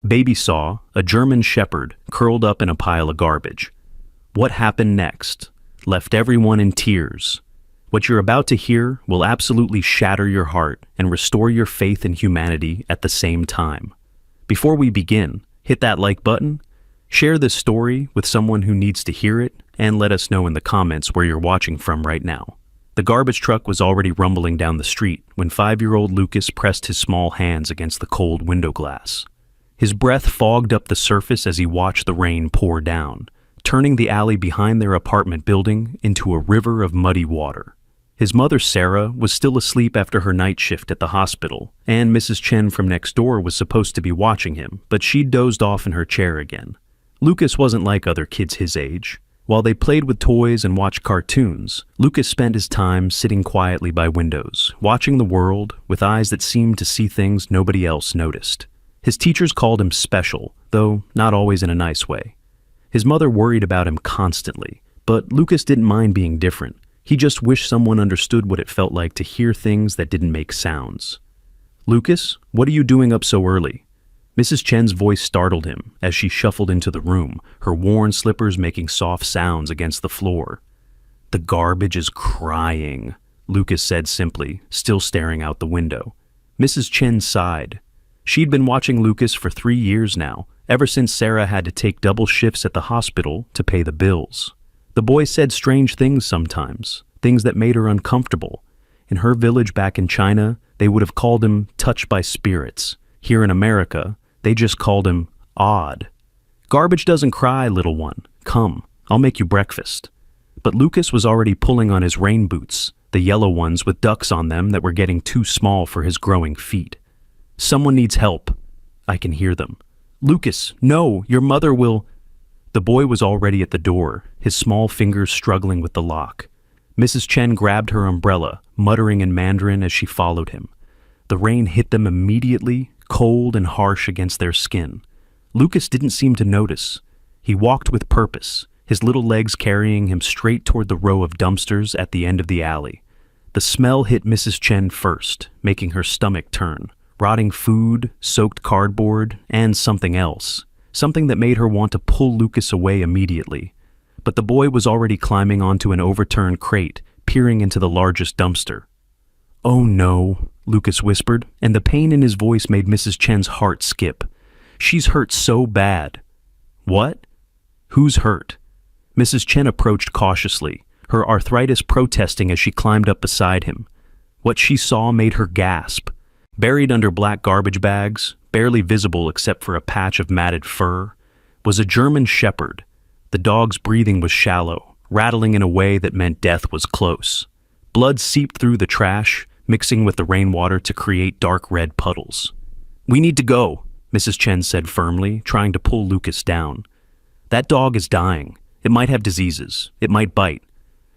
Baby saw a German shepherd curled up in a pile of garbage. What happened next left everyone in tears. What you're about to hear will absolutely shatter your heart and restore your faith in humanity at the same time. Before we begin, hit that like button, share this story with someone who needs to hear it, and let us know in the comments where you're watching from right now. The garbage truck was already rumbling down the street when 5-year-old Lucas pressed his small hands against the cold window glass. His breath fogged up the surface as he watched the rain pour down, turning the alley behind their apartment building into a river of muddy water. His mother, Sarah, was still asleep after her night shift at the hospital, and Mrs. Chen from next door was supposed to be watching him, but she dozed off in her chair again. Lucas wasn't like other kids his age. While they played with toys and watched cartoons, Lucas spent his time sitting quietly by windows, watching the world with eyes that seemed to see things nobody else noticed. His teachers called him special, though not always in a nice way. His mother worried about him constantly, but Lucas didn't mind being different. He just wished someone understood what it felt like to hear things that didn't make sounds. "Lucas, what are you doing up so early?" Mrs. Chen's voice startled him as she shuffled into the room, her worn slippers making soft sounds against the floor. "The garbage is crying," Lucas said simply, still staring out the window. Mrs. Chen sighed. She'd been watching Lucas for 3 years now, ever since Sarah had to take double shifts at the hospital to pay the bills. The boy said strange things sometimes, things that made her uncomfortable. In her village back in China, they would have called him touched by spirits. Here in America, they just called him odd. "Garbage doesn't cry, little one. Come, I'll make you breakfast." But Lucas was already pulling on his rain boots, the yellow ones with ducks on them that were getting too small for his growing feet. "Someone needs help." I can hear them. "Lucas, no, your mother will—" The boy was already at the door, his small fingers struggling with the lock. Mrs. Chen grabbed her umbrella, muttering in Mandarin as she followed him. The rain hit them immediately, cold and harsh against their skin. Lucas didn't seem to notice. He walked with purpose, his little legs carrying him straight toward the row of dumpsters at the end of the alley. The smell hit Mrs. Chen first, making her stomach turn. Rotting food, soaked cardboard, and something else. Something that made her want to pull Lucas away immediately. But the boy was already climbing onto an overturned crate, peering into the largest dumpster. "Oh no," Lucas whispered, and the pain in his voice made Mrs. Chen's heart skip. "She's hurt so bad." "What? Who's hurt?" Mrs. Chen approached cautiously, her arthritis protesting as she climbed up beside him. What she saw made her gasp. Buried under black garbage bags, barely visible except for a patch of matted fur, was a German shepherd. The dog's breathing was shallow, rattling in a way that meant death was close. Blood seeped through the trash, mixing with the rainwater to create dark red puddles. "We need to go," Mrs. Chen said firmly, trying to pull Lucas down. "That dog is dying. It might have diseases. It might bite."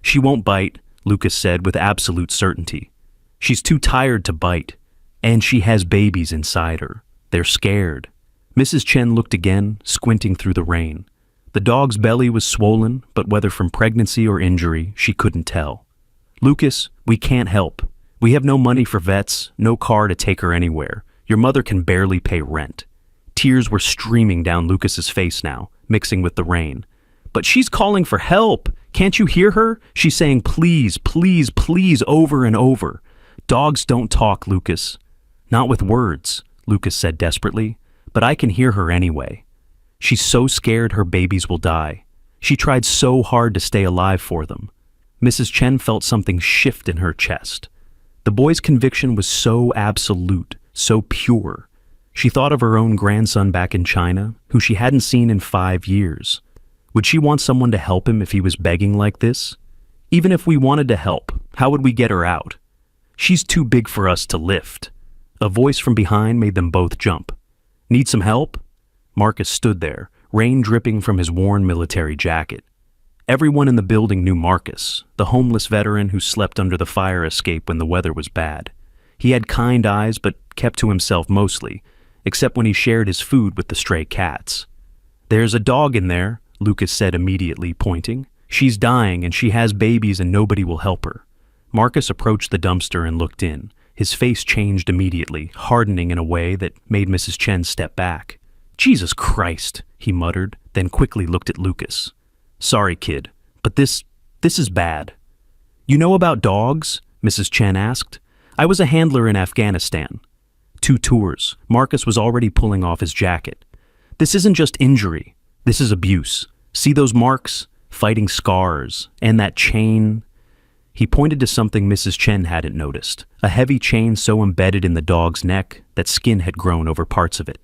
"She won't bite," Lucas said with absolute certainty. "She's too tired to bite. And she has babies inside her. They're scared." Mrs. Chen looked again, squinting through the rain. The dog's belly was swollen, but whether from pregnancy or injury, she couldn't tell. "Lucas, we can't help. We have no money for vets, no car to take her anywhere. Your mother can barely pay rent." Tears were streaming down Lucas's face now, mixing with the rain. "But she's calling for help. Can't you hear her? She's saying please, please, please over and over. Dogs don't talk, Lucas." "Not with words," Lucas said desperately, "but I can hear her anyway. She's so scared her babies will die. She tried so hard to stay alive for them." Mrs. Chen felt something shift in her chest. The boy's conviction was so absolute, so pure. She thought of her own grandson back in China, who she hadn't seen in 5 years. Would she want someone to help him if he was begging like this? Even if we wanted to help, how would we get her out? "She's too big for us to lift." A voice from behind made them both jump. "Need some help?" Marcus stood there, rain dripping from his worn military jacket. Everyone in the building knew Marcus, the homeless veteran who slept under the fire escape when the weather was bad. He had kind eyes but kept to himself mostly, except when he shared his food with the stray cats. "There's a dog in there," Lucas said immediately, pointing. "She's dying and she has babies and nobody will help her." Marcus approached the dumpster and looked in. His face changed immediately, hardening in a way that made Mrs. Chen step back. Jesus Christ, he muttered, then quickly looked at Lucas. Sorry, kid, but this is bad. You know about dogs? Mrs. Chen asked. I was a handler in Afghanistan. 2 tours. Marcus was already pulling off his jacket. This isn't just injury. This is abuse. See those marks? Fighting scars. And that chain. He pointed to something Mrs. Chen hadn't noticed. A heavy chain so embedded in the dog's neck that skin had grown over parts of it.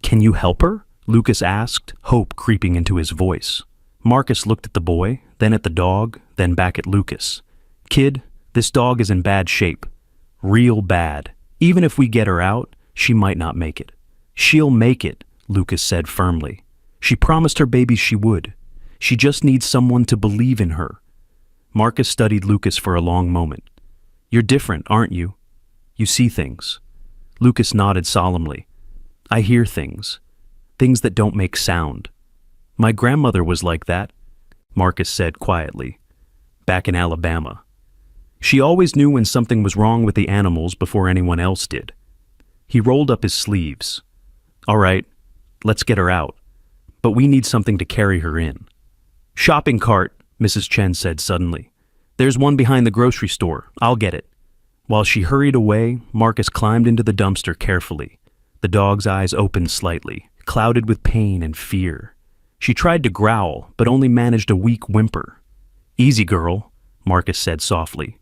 Can you help her? Lucas asked, hope creeping into his voice. Marcus looked at the boy, then at the dog, then back at Lucas. Kid, this dog is in bad shape. Real bad. Even if we get her out, she might not make it. She'll make it, Lucas said firmly. She promised her babies she would. She just needs someone to believe in her. Marcus studied Lucas for a long moment. You're different, aren't you? You see things. Lucas nodded solemnly. I hear things. Things that don't make sound. My grandmother was like that, Marcus said quietly. Back in Alabama. She always knew when something was wrong with the animals before anyone else did. He rolled up his sleeves. All right, let's get her out. But we need something to carry her in. Shopping cart, Mrs. Chen said suddenly. There's one behind the grocery store. I'll get it. While she hurried away, Marcus climbed into the dumpster carefully. The dog's eyes opened slightly, clouded with pain and fear. She tried to growl, but only managed a weak whimper. Easy, girl, Marcus said softly.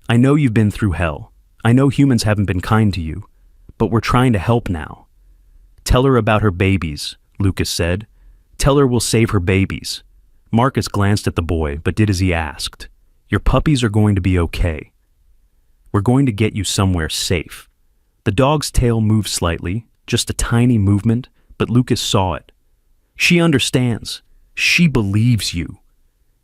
I know you've been through hell. I know humans haven't been kind to you, but we're trying to help now. Tell her about her babies, Lucas said. Tell her we'll save her babies. Marcus glanced at the boy, but did as he asked. Your puppies are going to be okay. We're going to get you somewhere safe. The dog's tail moved slightly, just a tiny movement, but Lucas saw it. She understands. She believes you.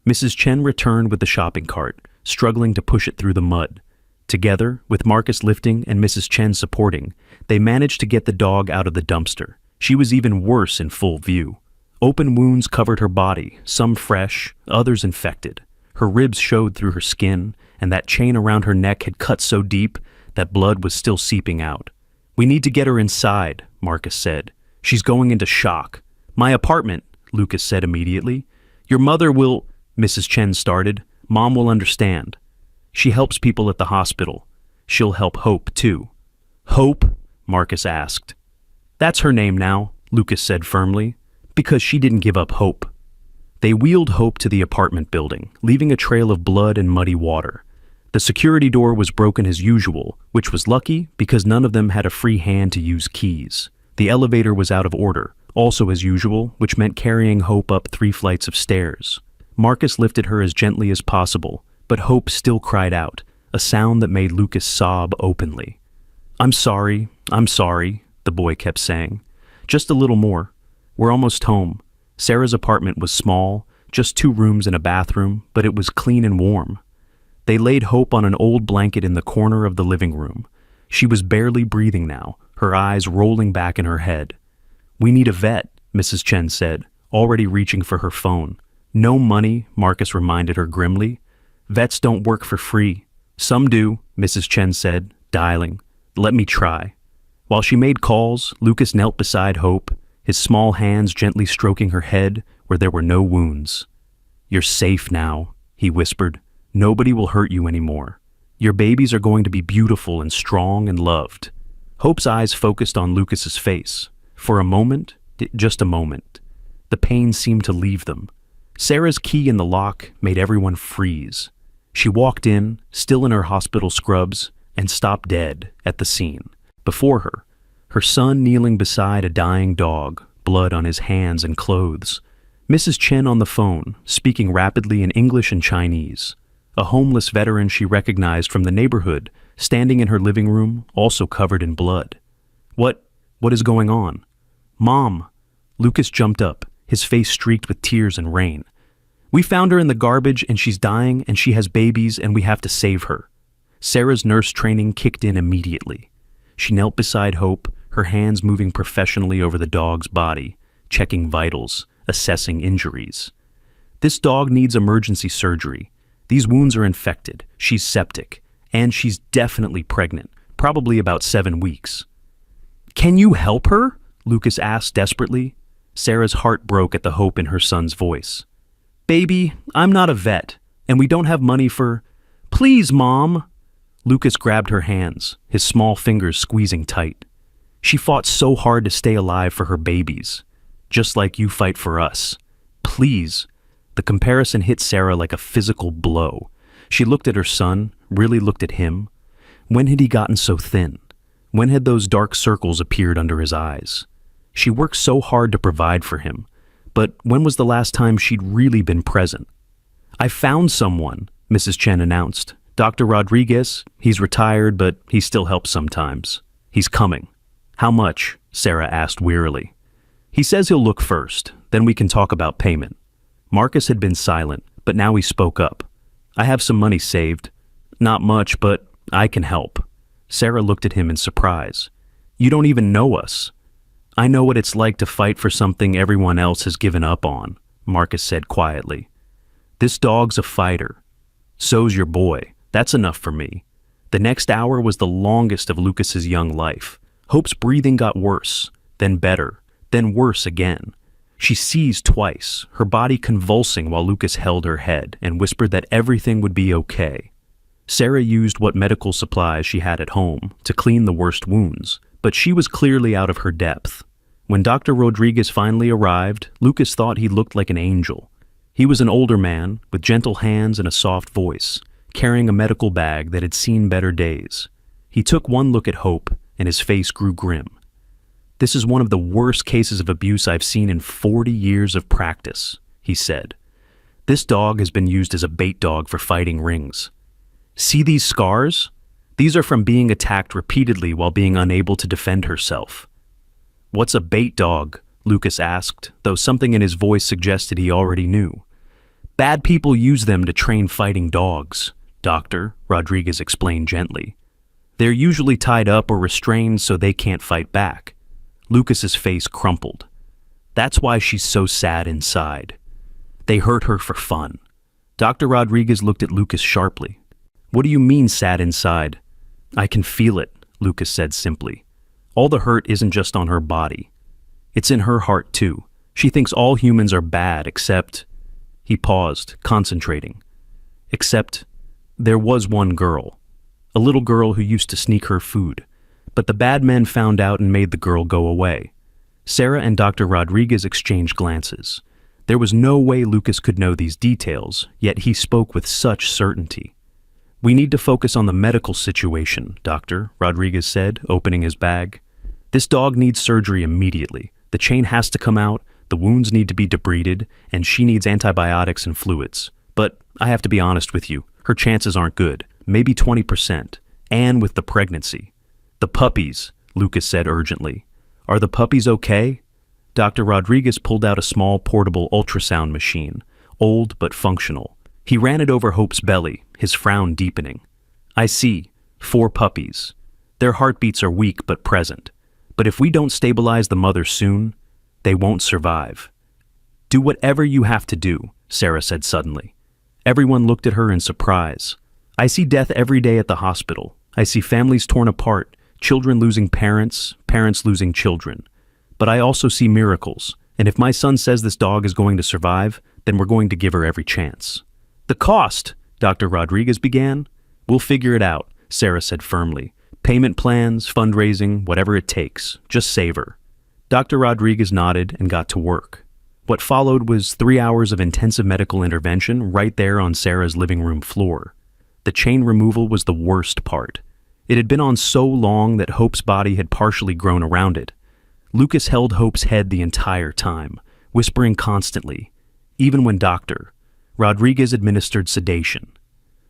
Mrs. Chen returned with the shopping cart, struggling to push it through the mud. Together, with Marcus lifting and Mrs. Chen supporting, they managed to get the dog out of the dumpster. She was even worse in full view. Open wounds covered her body, some fresh, others infected. Her ribs showed through her skin, and that chain around her neck had cut so deep that blood was still seeping out. We need to get her inside, Marcus said. She's going into shock. My apartment, Lucas said immediately. Your mother will, Mrs. Chen started. Mom will understand. She helps people at the hospital. She'll help Hope, too. Hope? Marcus asked. That's her name now, Lucas said firmly, because she didn't give up hope. They wheeled Hope to the apartment building, leaving a trail of blood and muddy water. The security door was broken as usual, which was lucky because none of them had a free hand to use keys. The elevator was out of order, also as usual, which meant carrying Hope up 3 flights of stairs. Marcus lifted her as gently as possible, but Hope still cried out, a sound that made Lucas sob openly. I'm sorry, the boy kept saying. Just a little more. We're almost home. Sarah's apartment was small, just 2 rooms and a bathroom, but it was clean and warm. They laid Hope on an old blanket in the corner of the living room. She was barely breathing now, her eyes rolling back in her head. We need a vet, Mrs. Chen said, already reaching for her phone. No money, Marcus reminded her grimly. Vets don't work for free. Some do, Mrs. Chen said, dialing. Let me try. While she made calls, Lucas knelt beside Hope, his small hands gently stroking her head where there were no wounds. You're safe now, he whispered. Nobody will hurt you anymore. Your babies are going to be beautiful and strong and loved. Hope's eyes focused on Lucas's face. For a moment, just a moment, the pain seemed to leave them. Sarah's key in the lock made everyone freeze. She walked in, still in her hospital scrubs, and stopped dead at the scene. Before her, her son kneeling beside a dying dog, blood on his hands and clothes. Mrs. Chen on the phone, speaking rapidly in English and Chinese. A homeless veteran she recognized from the neighborhood, standing in her living room, also covered in blood. What is going on? Mom! Lucas jumped up, his face streaked with tears and rain. We found her in the garbage and she's dying and she has babies and we have to save her. Sarah's nurse training kicked in immediately. She knelt beside Hope, her hands moving professionally over the dog's body, checking vitals, assessing injuries. This dog needs emergency surgery. These wounds are infected, she's septic, and she's definitely pregnant, probably about 7 weeks. Can you help her? Lucas asked desperately. Sarah's heart broke at the hope in her son's voice. Baby, I'm not a vet, and we don't have money for... Please, Mom! Lucas grabbed her hands, his small fingers squeezing tight. She fought so hard to stay alive for her babies, just like you fight for us. Please. The comparison hit Sarah like a physical blow. She looked at her son, really looked at him. When had he gotten so thin? When had those dark circles appeared under his eyes? She worked so hard to provide for him, but when was the last time she'd really been present? I found someone, Mrs. Chen announced. Dr. Rodriguez, he's retired, but he still helps sometimes. He's coming. How much? Sarah asked wearily. He says he'll look first, then we can talk about payment. Marcus had been silent, but now he spoke up. I have some money saved. Not much, but I can help. Sarah looked at him in surprise. You don't even know us. I know what it's like to fight for something everyone else has given up on, Marcus said quietly. This dog's a fighter. So's your boy. That's enough for me. The next hour was the longest of Lucas's young life. Hope's breathing got worse, then better, then worse again. She seized twice, her body convulsing while Lucas held her head and whispered that everything would be okay. Sarah used what medical supplies she had at home to clean the worst wounds, but she was clearly out of her depth. When Dr. Rodriguez finally arrived, Lucas thought he looked like an angel. He was an older man with gentle hands and a soft voice, carrying a medical bag that had seen better days. He took one look at Hope, and his face grew grim. This is one of the worst cases of abuse I've seen in 40 years of practice, he said. This dog has been used as a bait dog for fighting rings. See these scars? These are from being attacked repeatedly while being unable to defend herself. What's a bait dog? Lucas asked, though something in his voice suggested he already knew. Bad people use them to train fighting dogs, Doctor, Rodriguez explained gently. They're usually tied up or restrained so they can't fight back. Lucas's face crumpled. That's why she's so sad inside. They hurt her for fun. Dr. Rodriguez looked at Lucas sharply. What do you mean sad inside? I can feel it, Lucas said simply. All the hurt isn't just on her body. It's in her heart too. She thinks all humans are bad except... He paused, concentrating. Except there was one girl. A little girl who used to sneak her food. But the bad men found out and made the girl go away. Sarah and Dr. Rodriguez exchanged glances. There was no way Lucas could know these details, yet he spoke with such certainty. We need to focus on the medical situation, Doctor, Rodriguez said, opening his bag. This dog needs surgery immediately. The chain has to come out, the wounds need to be debrided, and she needs antibiotics and fluids. But I have to be honest with you, her chances aren't good, maybe 20%, and with the pregnancy. The puppies, Lucas said urgently. Are the puppies okay? Dr. Rodriguez pulled out a small portable ultrasound machine, old but functional. He ran it over Hope's belly, his frown deepening. I see, 4 puppies. Their heartbeats are weak but present. But if we don't stabilize the mother soon, they won't survive. Do whatever you have to do, Sarah said suddenly. Everyone looked at her in surprise. I see death every day at the hospital. I see families torn apart, children losing parents, parents losing children. But I also see miracles, and if my son says this dog is going to survive, then we're going to give her every chance. The cost, Dr. Rodriguez began. We'll figure it out, Sarah said firmly. Payment plans, fundraising, whatever it takes. Just save her. Dr. Rodriguez nodded and got to work. What followed was 3 hours of intensive medical intervention right there on Sarah's living room floor. The chain removal was the worst part. It had been on so long that Hope's body had partially grown around it. Lucas held Hope's head the entire time, whispering constantly, even when Dr. Rodriguez administered sedation.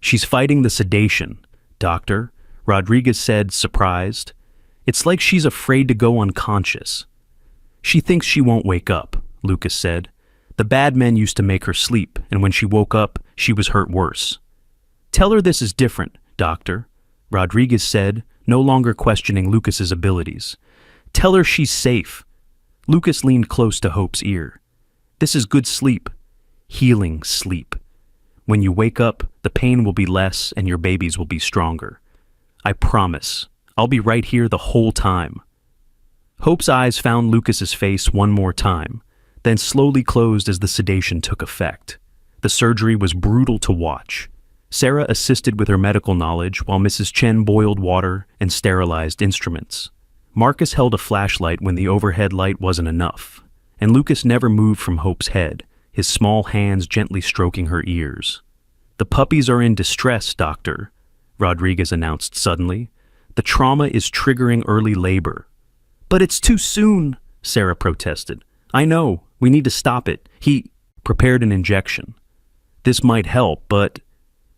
She's fighting the sedation, Doctor, Rodriguez said, surprised. It's like she's afraid to go unconscious. She thinks she won't wake up, Lucas said. The bad men used to make her sleep, and when she woke up, she was hurt worse. Tell her this is different, Doctor, Rodriguez said, no longer questioning Lucas's abilities. Tell her she's safe. Lucas leaned close to Hope's ear. This is good sleep. Healing sleep. When you wake up, the pain will be less and your babies will be stronger. I promise. I'll be right here the whole time. Hope's eyes found Lucas's face one more time, then slowly closed as the sedation took effect. The surgery was brutal to watch. Sarah assisted with her medical knowledge while Mrs. Chen boiled water and sterilized instruments. Marcus held a flashlight when the overhead light wasn't enough, and Lucas never moved from Hope's head, his small hands gently stroking her ears. "The puppies are in distress, doctor," Rodriguez announced suddenly. "The trauma is triggering early labor." "But it's too soon," Sarah protested. "I know, we need to stop it. He prepared an injection. This might help, but—"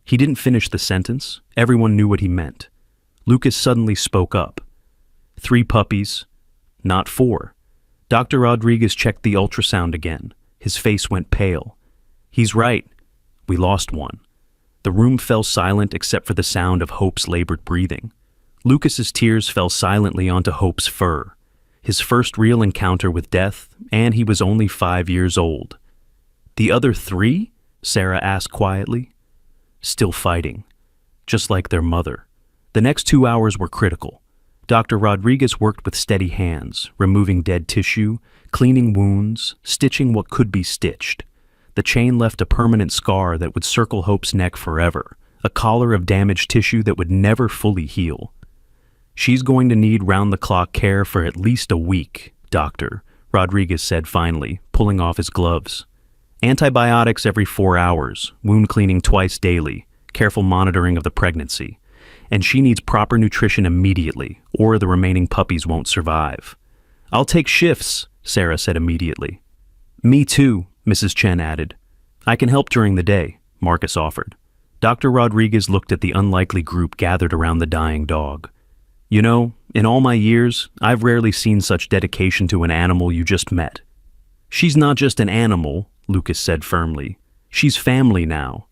He didn't finish the sentence. Everyone knew what he meant. Lucas suddenly spoke up. 3 puppies, not 4. Dr. Rodriguez checked the ultrasound again. His face went pale. "He's right. We lost one." The room fell silent except for the sound of Hope's labored breathing. Lucas's tears fell silently onto Hope's fur. His first real encounter with death, and he was only 5 years old. "The other 3?" Sarah asked quietly. "Still fighting, just like their mother." The next 2 hours were critical. Dr. Rodriguez worked with steady hands, removing dead tissue, cleaning wounds, stitching what could be stitched. The chain left a permanent scar that would circle Hope's neck forever, a collar of damaged tissue that would never fully heal. "She's going to need round-the-clock care for at least a week, doctor," Rodriguez said finally, pulling off his gloves. "Antibiotics every 4 hours, wound cleaning twice daily, careful monitoring of the pregnancy. And she needs proper nutrition immediately, or the remaining puppies won't survive." "I'll take shifts," Sarah said immediately. "Me too," Mrs. Chen added. "I can help during the day," Marcus offered. Dr. Rodriguez looked at the unlikely group gathered around the dying dog. "You know, in all my years, I've rarely seen such dedication to an animal you just met." "She's not just an animal," Lucas said firmly. "She's family now."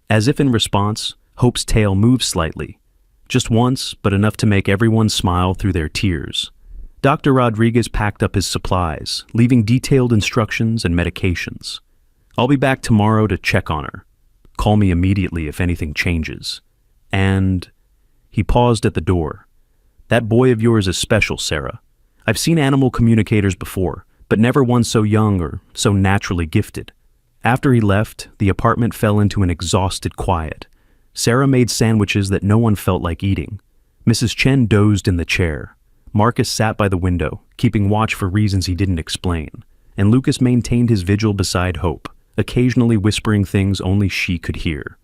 As if in response, Hope's tail moved slightly. Just once, but enough to make everyone smile through their tears. Dr. Rodriguez packed up his supplies, leaving detailed instructions and medications. "I'll be back tomorrow to check on her. Call me immediately if anything changes. And—" He paused at the door. "That boy of yours is special, Sarah. I've seen animal communicators before, but never one so young or so naturally gifted." After he left, the apartment fell into an exhausted quiet. Sarah made sandwiches that no one felt like eating. Mrs. Chen dozed in the chair. Marcus sat by the window, keeping watch for reasons he didn't explain, and Lucas maintained his vigil beside Hope, occasionally whispering things only she could hear.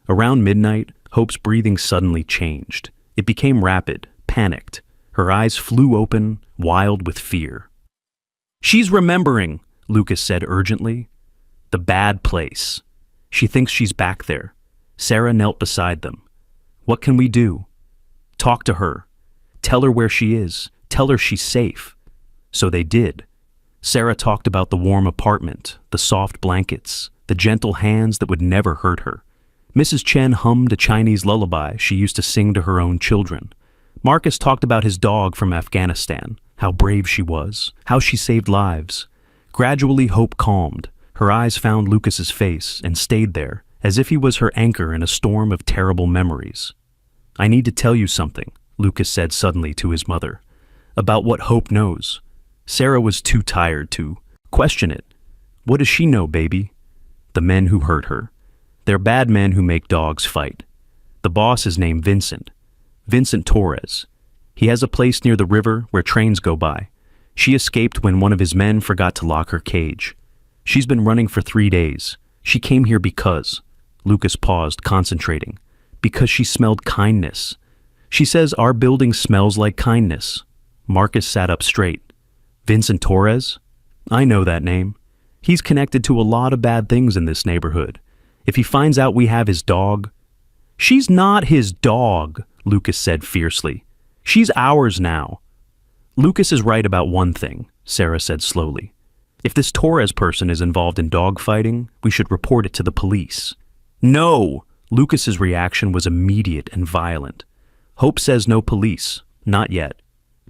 Around midnight, Hope's breathing suddenly changed. It became rapid, panicked. Her eyes flew open, wild with fear. "She's remembering," Lucas said urgently. "The bad place. She thinks she's back there." Sarah knelt beside them. "What can we do?" "Talk to her. Tell her where she is. Tell her she's safe." So they did. Sarah talked about the warm apartment, the soft blankets, the gentle hands that would never hurt her. Mrs. Chen hummed a Chinese lullaby she used to sing to her own children. Marcus talked about his dog from Afghanistan, how brave she was, how she saved lives. Gradually, Hope calmed. Her eyes found Lucas's face and stayed there, as if he was her anchor in a storm of terrible memories. "I need to tell you something," Lucas said suddenly to his mother, "about what Hope knows." Sarah was too tired to question it. "What does she know, baby?" "The men who hurt her. They're bad men who make dogs fight. The boss is named Vincent. Vincent Torres. He has a place near the river where trains go by. She escaped when one of his men forgot to lock her cage. She's been running for 3 days. She came here because—" Lucas paused, concentrating. "Because she smelled kindness. She says our building smells like kindness." Marcus sat up straight. "Vincent Torres? I know that name. He's connected to a lot of bad things in this neighborhood. If he finds out we have his dog—" "She's not his dog," Lucas said fiercely. "She's ours now." "Lucas is right about one thing," Sarah said slowly. "If this Torres person is involved in dog fighting, we should report it to the police." "No!" Lucas's reaction was immediate and violent. "Hope says no police. Not yet.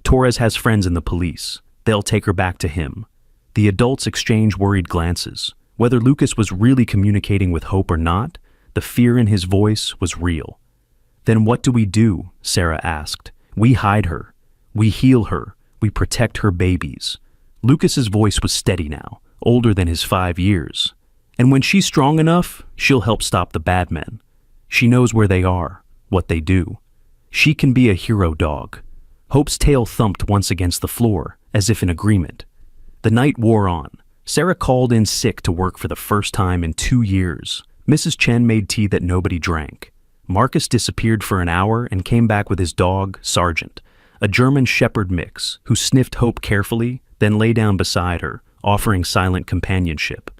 Torres has friends in the police. They'll take her back to him." The adults exchanged worried glances. Whether Lucas was really communicating with Hope or not, the fear in his voice was real. "Then what do we do?" Sarah asked. "We hide her. We heal her. We protect her babies. Lucas's voice was steady now, older than his 5 years. And when she's strong enough, she'll help stop the bad men. She knows where they are, what they do. She can be a hero dog. Hope's tail thumped once against the floor, as if in agreement. The night wore on. Sarah called in sick to work for the first time in 2 years. Mrs. Chen made tea that nobody drank. Marcus disappeared for an hour and came back with his dog, Sergeant, a German Shepherd mix, who sniffed Hope carefully, then lay down beside her, offering silent companionship.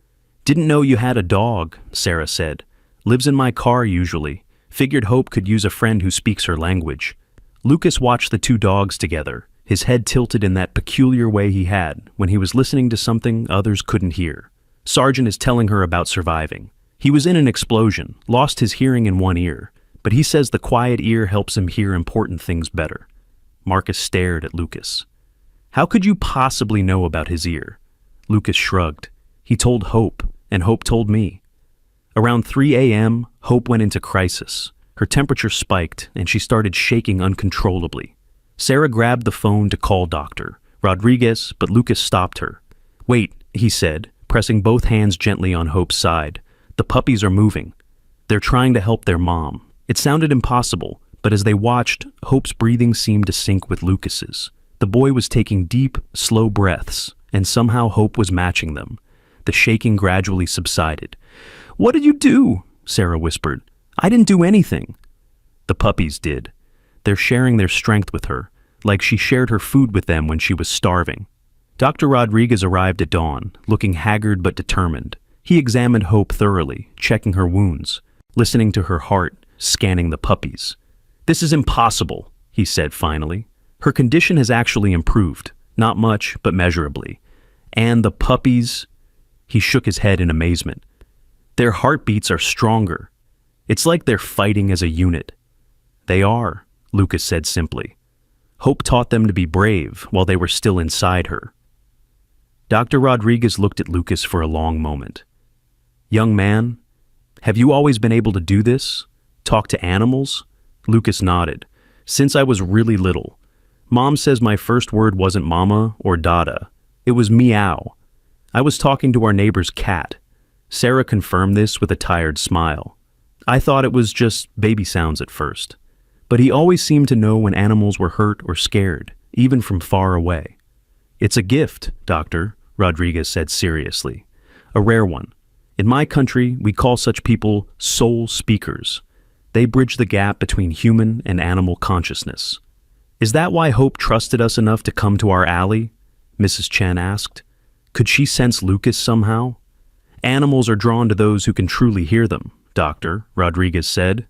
"Didn't know you had a dog," Sarah said. "Lives in my car usually. Figured Hope could use a friend who speaks her language." Lucas watched the two dogs together, his head tilted in that peculiar way he had when he was listening to something others couldn't hear. Sergeant is telling her about surviving. He was in an explosion, lost his hearing in one ear, but he says the quiet ear helps him hear important things better. Marcus stared at Lucas. "How could you possibly know about his ear?" Lucas shrugged. "He told Hope, and Hope told me." Around 3 a.m., Hope went into crisis. Her temperature spiked, and she started shaking uncontrollably. Sarah grabbed the phone to call Dr. Rodriguez, but Lucas stopped her. "Wait," he said, pressing both hands gently on Hope's side. "The puppies are moving. They're trying to help their mom." It sounded impossible, but as they watched, Hope's breathing seemed to sync with Lucas's. The boy was taking deep, slow breaths, and somehow Hope was matching them. The shaking gradually subsided. "What did you do?" Sarah whispered. "I didn't do anything." "The puppies did. They're sharing their strength with her, like she shared her food with them when she was starving." Dr. Rodriguez arrived at dawn, looking haggard but determined. He examined Hope thoroughly, checking her wounds, listening to her heart, scanning the puppies. "This is impossible," he said finally. "Her condition has actually improved, not much, but measurably. And the puppies..." He shook his head in amazement. "Their heartbeats are stronger. It's like they're fighting as a unit." "They are," Lucas said simply. "Hope taught them to be brave while they were still inside her." Dr. Rodriguez looked at Lucas for a long moment. "Young man, have you always been able to do this? Talk to animals?" Lucas nodded. "Since I was really little. Mom says my first word wasn't mama or dada. It was meow. I was talking to our neighbor's cat." Sarah confirmed this with a tired smile. "I thought it was just baby sounds at first. But he always seemed to know when animals were hurt or scared, even from far away." "It's a gift, Doctor," Rodriguez said seriously. "A rare one. In my country, we call such people soul speakers. They bridge the gap between human and animal consciousness." "Is that why Hope trusted us enough to come to our alley?" Mrs. Chen asked. "Could she sense Lucas somehow?" "Animals are drawn to those who can truly hear them, Doctor," Rodriguez said.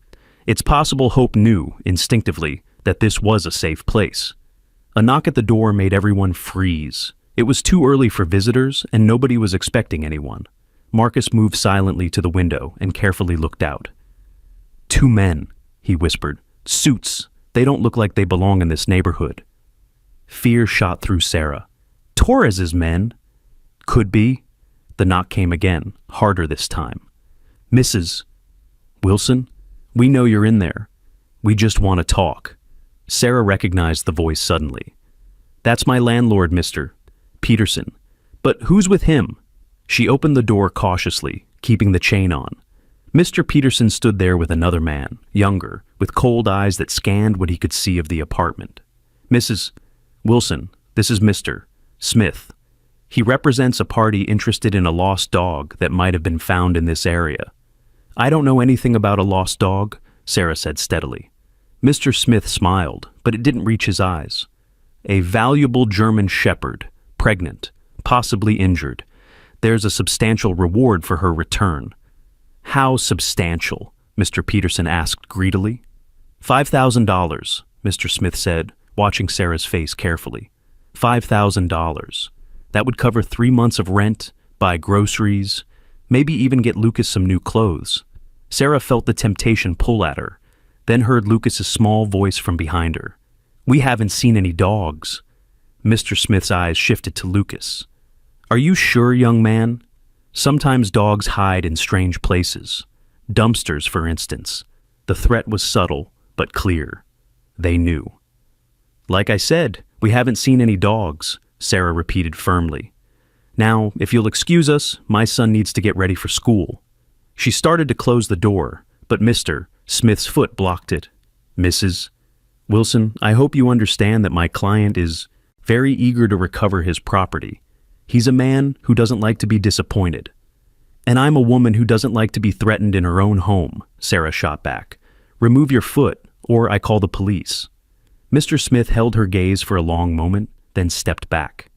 "It's possible Hope knew, instinctively, that this was a safe place." A knock at the door made everyone freeze. It was too early for visitors, and nobody was expecting anyone. Marcus moved silently to the window and carefully looked out. "Two men," he whispered. "Suits. They don't look like they belong in this neighborhood." Fear shot through Sarah. "Torres's men?" "Could be." The knock came again, harder this time. "Mrs. Wilson, we know you're in there. We just want to talk." Sarah recognized the voice suddenly. "That's my landlord, Mr. Peterson. But who's with him?" She opened the door cautiously, keeping the chain on. Mr. Peterson stood there with another man, younger, with cold eyes that scanned what he could see of the apartment. "Mrs. Wilson, this is Mr. Smith. He represents a party interested in a lost dog that might have been found in this area." "I don't know anything about a lost dog," Sarah said steadily. Mr. Smith smiled, but it didn't reach his eyes. "A valuable German Shepherd, pregnant, possibly injured. There's a substantial reward for her return." "How substantial?" Mr. Peterson asked greedily. $5,000, Mr. Smith said, watching Sarah's face carefully. $5,000. That would cover 3 months of rent, buy groceries, maybe even get Lucas some new clothes. Sarah felt the temptation pull at her, then heard Lucas's small voice from behind her. "We haven't seen any dogs." Mr. Smith's eyes shifted to Lucas. "Are you sure, young man? Sometimes dogs hide in strange places. Dumpsters, for instance." The threat was subtle, but clear. They knew. "Like I said, We haven't seen any dogs, Sarah repeated firmly. Now, if you'll excuse us, my son needs to get ready for school. She started to close the door, but Mr. Smith's foot blocked it. Mrs. Wilson, I hope you understand that my client is very eager to recover his property. He's a man who doesn't like to be disappointed. And I'm a woman who doesn't like to be threatened in her own home, Sarah shot back. Remove your foot, or I call the police. Mr. Smith held her gaze for a long moment, then stepped back.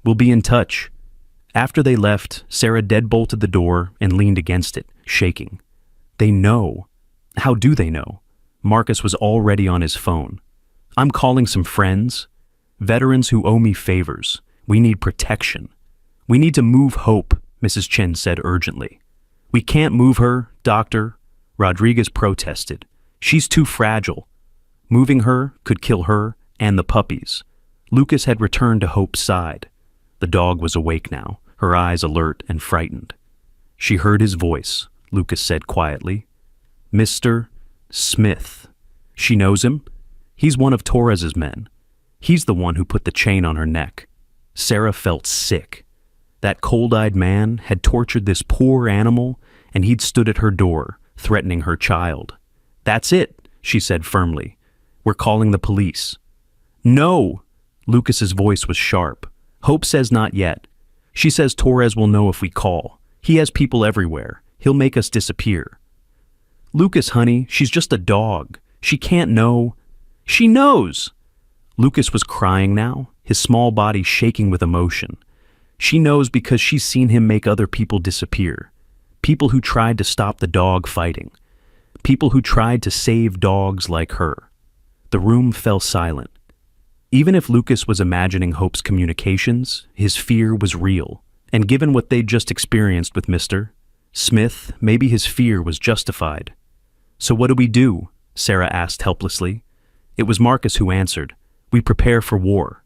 We'll be in touch. After they left, Sarah deadbolted the door and leaned against it, shaking. They know. How do they know? Marcus was already on his phone. I'm calling some friends. Veterans who owe me favors. We need protection. We need to move Hope, Mrs. Chen said urgently. We can't move her, Doctor, Rodriguez protested. She's too fragile. Moving her could kill her and the puppies. Lucas had returned to Hope's side. The dog was awake now, her eyes alert and frightened. She heard his voice, Lucas said quietly. Mr. Smith. She knows him? He's one of Torres's men. He's the one who put the chain on her neck. Sarah felt sick. That cold-eyed man had tortured this poor animal, and he'd stood at her door, threatening her child. That's it, she said firmly. We're calling the police. No! Lucas's voice was sharp. Hope says not yet. She says Torres will know if we call. He has people everywhere. He'll make us disappear. Lucas, honey, she's just a dog. She can't know. She knows! Lucas was crying now, his small body shaking with emotion. She knows because she's seen him make other people disappear. People who tried to stop the dog fighting. People who tried to save dogs like her. The room fell silent. Even if Lucas was imagining Hope's communications, his fear was real. And given what they'd just experienced with Mr. Smith, maybe his fear was justified. So what do we do? Sarah asked helplessly. It was Marcus who answered. We prepare for war.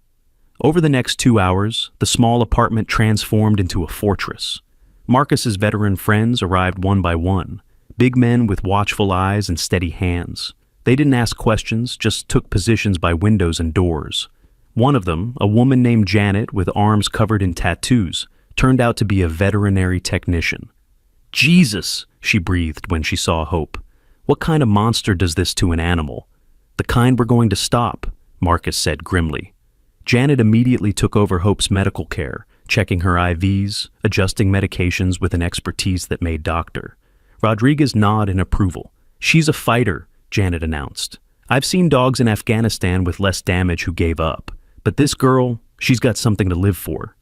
Over the next 2 hours, the small apartment transformed into a fortress. Marcus's veteran friends arrived one by one, big men with watchful eyes and steady hands. They didn't ask questions, just took positions by windows and doors. One of them, a woman named Janet with arms covered in tattoos, turned out to be a veterinary technician. Jesus, she breathed when she saw Hope. What kind of monster does this to an animal? The kind we're going to stop, Marcus said grimly. Janet immediately took over Hope's medical care, checking her IVs, adjusting medications with an expertise that made doctor. Rodriguez nodded in approval. She's a fighter, Janet announced. I've seen dogs in Afghanistan with less damage who gave up. But this girl, she's got something to live for.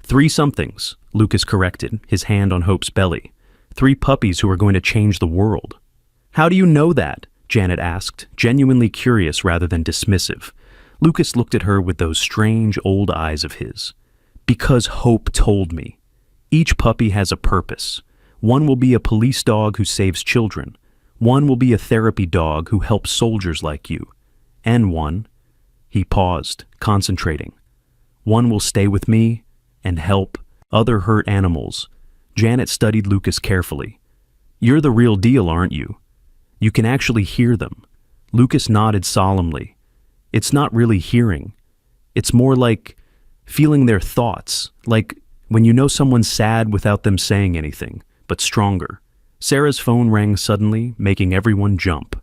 3 somethings, Lucas corrected, his hand on Hope's belly. 3 puppies who are going to change the world. How do you know that? Janet asked, genuinely curious rather than dismissive. Lucas looked at her with those strange old eyes of his. Because Hope told me. Each puppy has a purpose. One will be a police dog who saves children. One will be a therapy dog who helps soldiers like you. And one, he paused, concentrating. One will stay with me and help other hurt animals. Janet studied Lucas carefully. You're the real deal, aren't you? You can actually hear them. Lucas nodded solemnly. It's not really hearing. It's more like feeling their thoughts, like when you know someone's sad without them saying anything, but stronger. Sarah's phone rang suddenly, making everyone jump.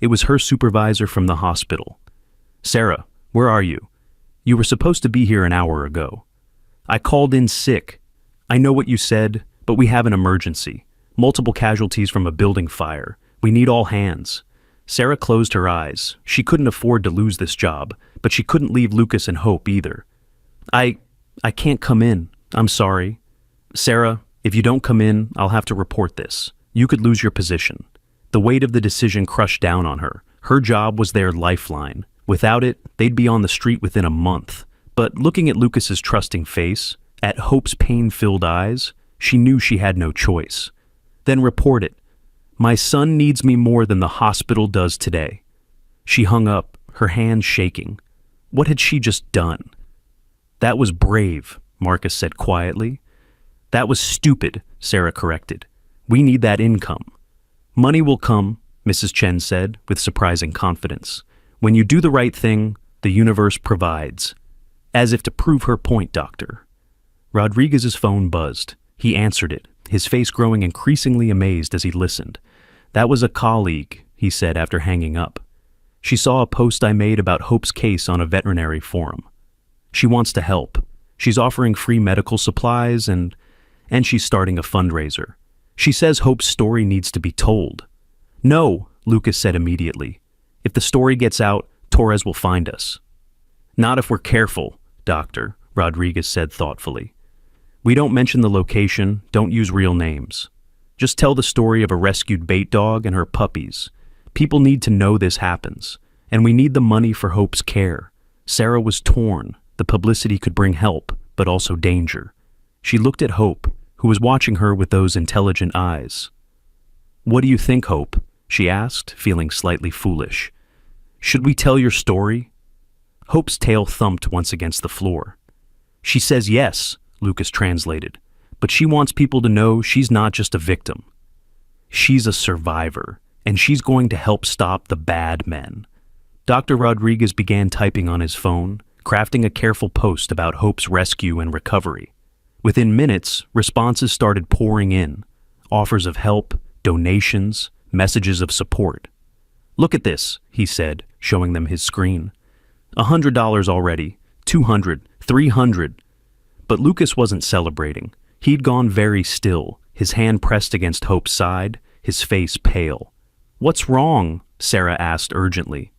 It was her supervisor from the hospital. Sarah, where are you? You were supposed to be here an hour ago. I called in sick. I know what you said, but we have an emergency. Multiple casualties from a building fire. We need all hands. Sarah closed her eyes. She couldn't afford to lose this job, but she couldn't leave Lucas and Hope either. I can't come in. I'm sorry. Sarah, if you don't come in, I'll have to report this. You could lose your position. The weight of the decision crushed down on her. Her job was their lifeline. Without it, they'd be on the street within a month. But looking at Lucas's trusting face, at Hope's pain-filled eyes, she knew she had no choice. Then report it. My son needs me more than the hospital does today. She hung up, her hands shaking. What had she just done? That was brave, Marcus said quietly. That was stupid, Sarah corrected. We need that income. Money will come, Mrs. Chen said with surprising confidence. When you do the right thing, The universe provides. As if to prove her point, Doctor. Rodriguez's phone buzzed. He answered it, his face growing increasingly amazed as he listened. That was a colleague, he said after hanging up. She saw a post I made about Hope's case on a veterinary forum. She wants to help. She's offering free medical supplies and she's starting a fundraiser. She says Hope's story needs to be told. No, Lucas said immediately. If the story gets out, Torres will find us. Not if we're careful, Doctor, Rodriguez said thoughtfully. We don't mention the location, don't use real names. Just tell the story of a rescued bait dog and her puppies. People need to know this happens, and we need the money for Hope's care. Sarah was torn. The publicity could bring help, but also danger. She looked at Hope, who was watching her with those intelligent eyes. What do you think, Hope? She asked, feeling slightly foolish. Should we tell your story? Hope's tail thumped once against the floor. She says yes, Lucas translated, but she wants people to know she's not just a victim. She's a survivor, and she's going to help stop the bad men. Dr. Rodriguez began typing on his phone, crafting a careful post about Hope's rescue and recovery. Within minutes, responses started pouring in, offers of help, donations, messages of support. Look at this, he said, showing them his screen. $100 already, $200, $300. But Lucas wasn't celebrating. He'd gone very still, his hand pressed against Hope's side, his face pale. What's wrong? Sarah asked urgently.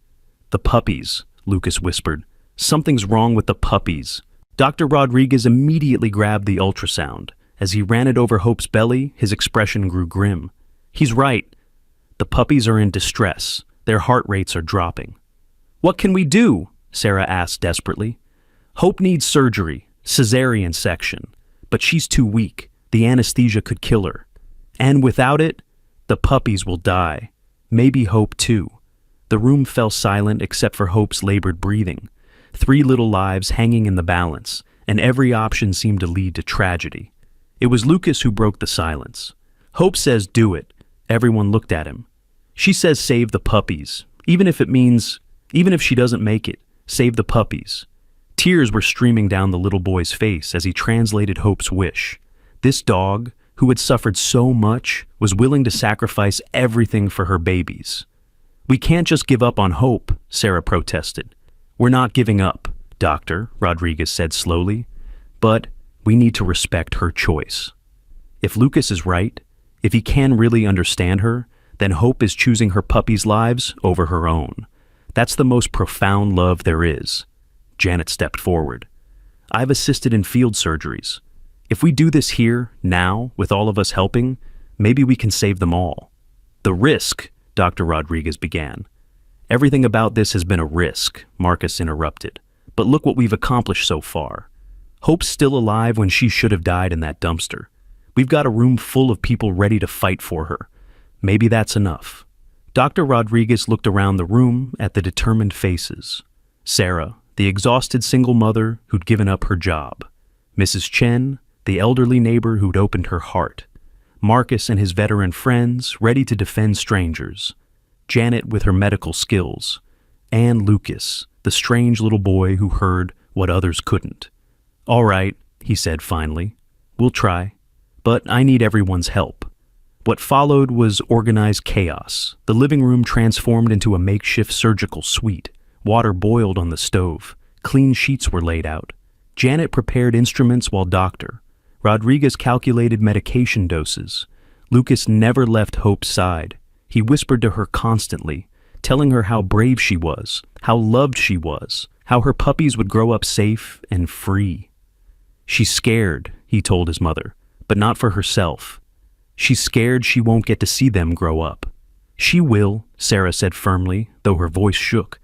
The puppies, Lucas whispered. Something's wrong with the puppies. Dr. Rodriguez immediately grabbed the ultrasound. As he ran it over Hope's belly, his expression grew grim. He's right. The puppies are in distress. Their heart rates are dropping. What can we do? Sarah asked desperately. Hope needs surgery. Cesarean section, but she's too weak. The anesthesia could kill her. And without it, the puppies will die. Maybe Hope too. The room fell silent except for Hope's labored breathing. 3 little lives hanging in the balance, and every option seemed to lead to tragedy. It was Lucas who broke the silence. Hope says do it. Everyone looked at him. She says save the puppies, even if she doesn't make it, save the puppies. Tears were streaming down the little boy's face as he translated Hope's wish. This dog, who had suffered so much, was willing to sacrifice everything for her babies. We can't just give up on Hope, Sarah protested. We're not giving up, Doctor, Rodriguez said slowly, but we need to respect her choice. If Lucas is right, if he can really understand her, then Hope is choosing her puppies' lives over her own. That's the most profound love there is. Janet stepped forward. I've assisted in field surgeries. If we do this here, now, with all of us helping, maybe we can save them all. The risk, Dr. Rodriguez began. Everything about this has been a risk, Marcus interrupted. But look what we've accomplished so far. Hope's still alive when she should have died in that dumpster. We've got a room full of people ready to fight for her. Maybe that's enough. Dr. Rodriguez looked around the room at the determined faces. Sarah, the exhausted single mother who'd given up her job. Mrs. Chen, the elderly neighbor who'd opened her heart. Marcus and his veteran friends, ready to defend strangers. Janet with her medical skills. And Lucas, the strange little boy who heard what others couldn't. All right, he said finally. We'll try. But I need everyone's help. What followed was organized chaos. The living room transformed into a makeshift surgical suite. Water boiled on the stove. Clean sheets were laid out. Janet prepared instruments while Dr. Rodriguez calculated medication doses. Lucas never left Hope's side. He whispered to her constantly, telling her how brave she was, how loved she was, how her puppies would grow up safe and free. She's scared, he told his mother, but not for herself. She's scared she won't get to see them grow up. She will, Sarah said firmly, though her voice shook.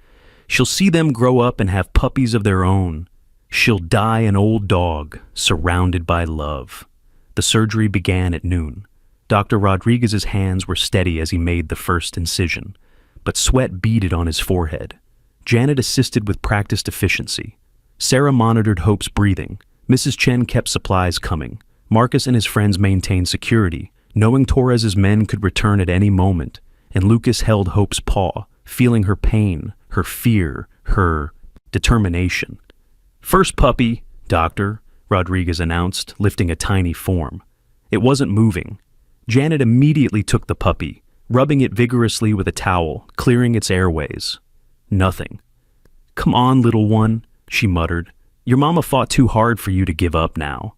She'll see them grow up and have puppies of their own. She'll die an old dog, surrounded by love. The surgery began at noon. Dr. Rodriguez's hands were steady as he made the first incision, but sweat beaded on his forehead. Janet assisted with practiced efficiency. Sarah monitored Hope's breathing. Mrs. Chen kept supplies coming. Marcus and his friends maintained security, knowing Torres's men could return at any moment, and Lucas held Hope's paw, feeling her pain, her fear, her determination. "First puppy, doctor," Rodriguez announced, lifting a tiny form. It wasn't moving. Janet immediately took the puppy, rubbing it vigorously with a towel, clearing its airways. Nothing. "Come on, little one," she muttered. "Your mama fought too hard for you to give up now."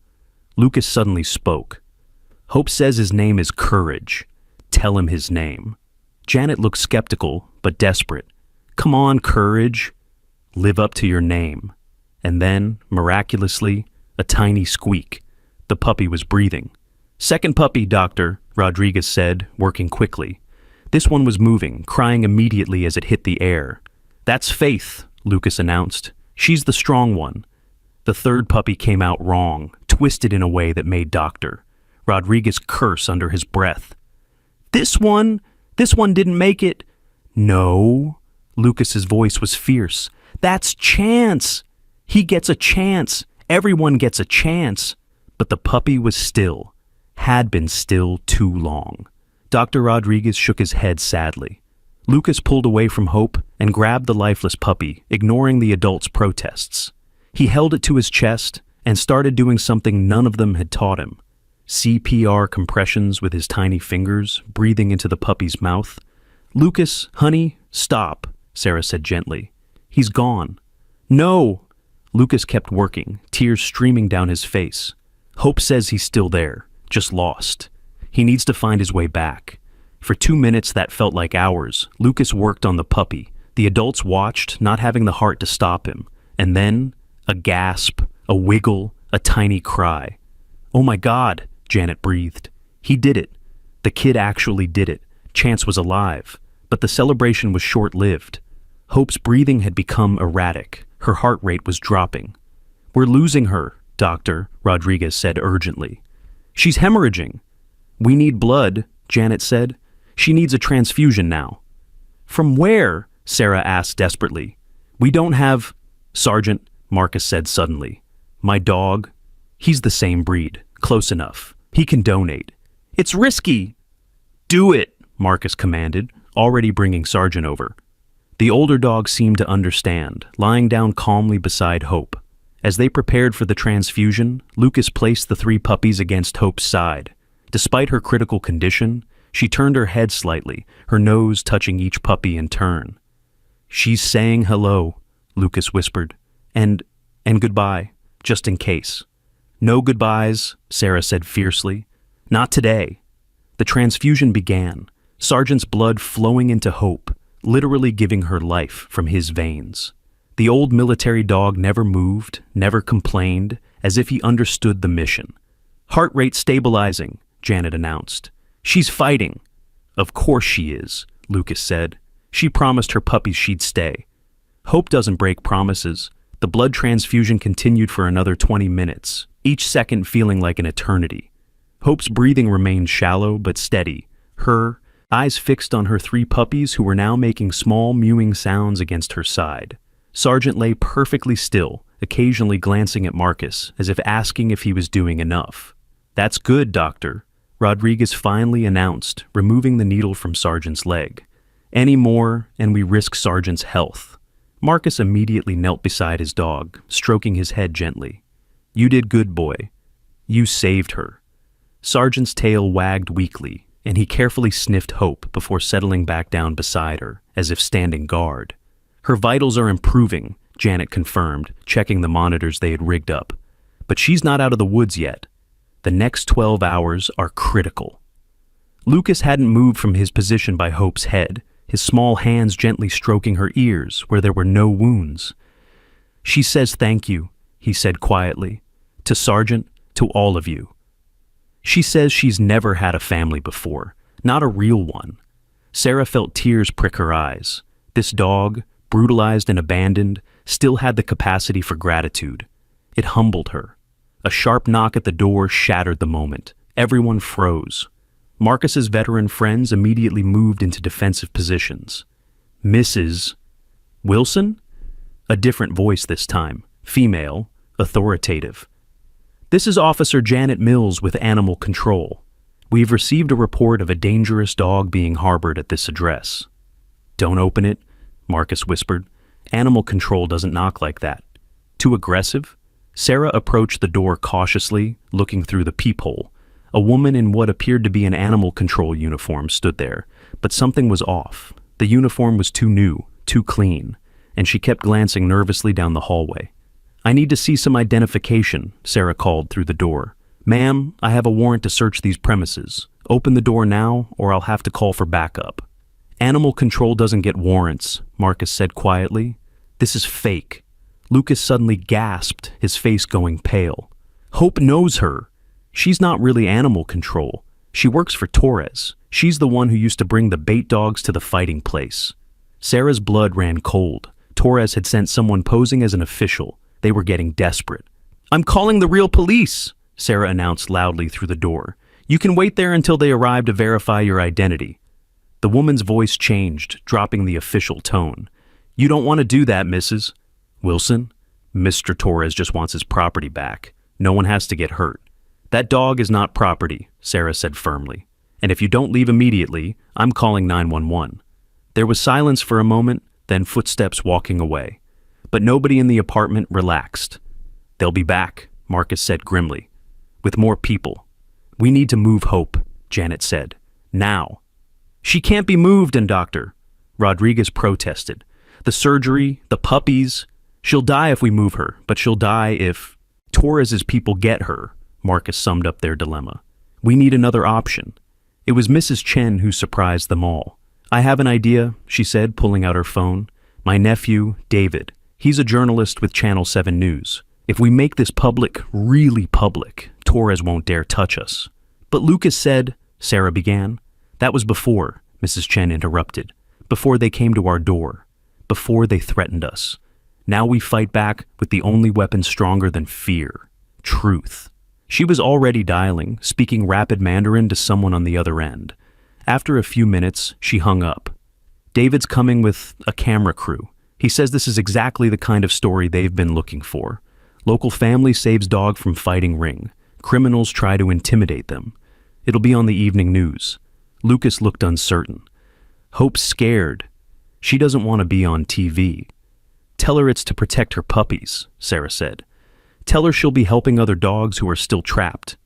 Lucas suddenly spoke. "Hope says his name is Courage. Tell him his name." Janet looked skeptical, but desperate. "Come on, Courage. Live up to your name." And then, miraculously, a tiny squeak. The puppy was breathing. "Second puppy, doctor," Rodriguez said, working quickly. This one was moving, crying immediately as it hit the air. "That's Faith," Lucas announced. "She's the strong one." The third puppy came out wrong, twisted in a way that made Doctor Rodriguez curse under his breath. This one didn't make it." "No." Lucas's voice was fierce. "That's Chance. He gets a chance. Everyone gets a chance." But the puppy was still, had been still too long. Dr. Rodriguez shook his head sadly. Lucas pulled away from Hope and grabbed the lifeless puppy, ignoring the adults' protests. He held it to his chest and started doing something none of them had taught him. CPR compressions with his tiny fingers, breathing into the puppy's mouth. "Lucas, honey, stop," Sarah said gently. "He's gone." "No!" Lucas kept working, tears streaming down his face. "Hope says he's still there, just lost. He needs to find his way back." For 2 minutes that felt like hours, Lucas worked on the puppy. The adults watched, not having the heart to stop him. And then, a gasp, a wiggle, a tiny cry. "Oh my God," Janet breathed. "He did it. The kid actually did it. Chance was alive." But the celebration was short-lived. Hope's breathing had become erratic. Her heart rate was dropping. "We're losing her, doctor," Rodriguez said urgently. "She's hemorrhaging." "We need blood," Janet said. "She needs a transfusion now." "From where?" Sarah asked desperately. "We don't have—" "Sergeant," Marcus said suddenly. "My dog, he's the same breed. Close enough. He can donate." "It's risky." "Do it," Marcus commanded, already bringing Sergeant over. The older dog seemed to understand, lying down calmly beside Hope. As they prepared for the transfusion, Lucas placed the 3 puppies against Hope's side. Despite her critical condition, she turned her head slightly, her nose touching each puppy in turn. "She's saying hello," Lucas whispered. And goodbye, just in case." "No goodbyes," Sarah said fiercely. "Not today." The transfusion began, Sergeant's blood flowing into Hope, literally giving her life from his veins. The old military dog never moved, never complained, as if he understood the mission. "Heart rate stabilizing," Janet announced. "She's fighting." "Of course she is," Lucas said. "She promised her puppies she'd stay." Hope doesn't break promises. The blood transfusion continued for another 20 minutes, each second feeling like an eternity. Hope's breathing remained shallow but steady, her eyes fixed on her 3 puppies who were now making small mewing sounds against her side. Sergeant lay perfectly still, occasionally glancing at Marcus as if asking if he was doing enough. "That's good, doctor," Rodriguez finally announced, removing the needle from Sergeant's leg. "Any more, and we risk Sergeant's health." Marcus immediately knelt beside his dog, stroking his head gently. "You did good, boy. You saved her." Sergeant's tail wagged weakly, and he carefully sniffed Hope before settling back down beside her, as if standing guard. "Her vitals are improving," Janet confirmed, checking the monitors they had rigged up. "But she's not out of the woods yet. The next 12 hours are critical." Lucas hadn't moved from his position by Hope's head, his small hands gently stroking her ears where there were no wounds. "She says thank you," he said quietly. "To Sergeant, to all of you. She says she's never had a family before, not a real one." Sarah felt tears prick her eyes. This dog, brutalized and abandoned, still had the capacity for gratitude. It humbled her. A sharp knock at the door shattered the moment. Everyone froze. Marcus's veteran friends immediately moved into defensive positions. "Mrs. Wilson?" A different voice this time, female, authoritative. "This is Officer Janet Mills with Animal Control. We've received a report of a dangerous dog being harbored at this address." "Don't open it," Marcus whispered. Animal control doesn't knock like that. Too aggressive? Sarah approached the door cautiously, looking through the peephole. A woman in what appeared to be an animal control uniform stood there, but something was off. The uniform was too new, too clean, and she kept glancing nervously down the hallway. "I need to see some identification," Sarah called through the door. "Ma'am, I have a warrant to search these premises. Open the door now, or I'll have to call for backup." "Animal control doesn't get warrants," Marcus said quietly. "This is fake." Lucas suddenly gasped, his face going pale. "Hope knows her. She's not really animal control. She works for Torres. She's the one who used to bring the bait dogs to the fighting place." Sarah's blood ran cold. Torres had sent someone posing as an official. They were getting desperate. "I'm calling the real police," Sarah announced loudly through the door. "You can wait there until they arrive to verify your identity." The woman's voice changed, dropping the official tone. "You don't want to do that, Mrs. Wilson. Mr. Torres just wants his property back. No one has to get hurt." "That dog is not property," Sarah said firmly. "And if you don't leave immediately, I'm calling 911. There was silence for a moment, then footsteps walking away. But nobody in the apartment relaxed. "They'll be back," Marcus said grimly. "With more people. We need to move Hope," Janet said. "Now." "She can't be moved, and Doctor," Rodriguez protested. "The surgery, the puppies. She'll die if we move her, but she'll die if Torres's people get her," Marcus summed up their dilemma. "We need another option." It was Mrs. Chen who surprised them all. "I have an idea," she said, pulling out her phone. "My nephew, David. He's a journalist with Channel 7 News. If we make this public, really public, Torres won't dare touch us." "But Lucas said," Sarah began. "That was before," Mrs. Chen interrupted. "Before they came to our door. Before they threatened us. Now we fight back with the only weapon stronger than fear. Truth." She was already dialing, speaking rapid Mandarin to someone on the other end. After a few minutes, she hung up. "David's coming with a camera crew. He says this is exactly the kind of story they've been looking for. Local family saves dog from fighting ring. Criminals try to intimidate them. It'll be on the evening news." Lucas looked uncertain. "Hope's scared. She doesn't want to be on TV." "Tell her it's to protect her puppies," Sarah said. "Tell her she'll be helping other dogs who are still trapped."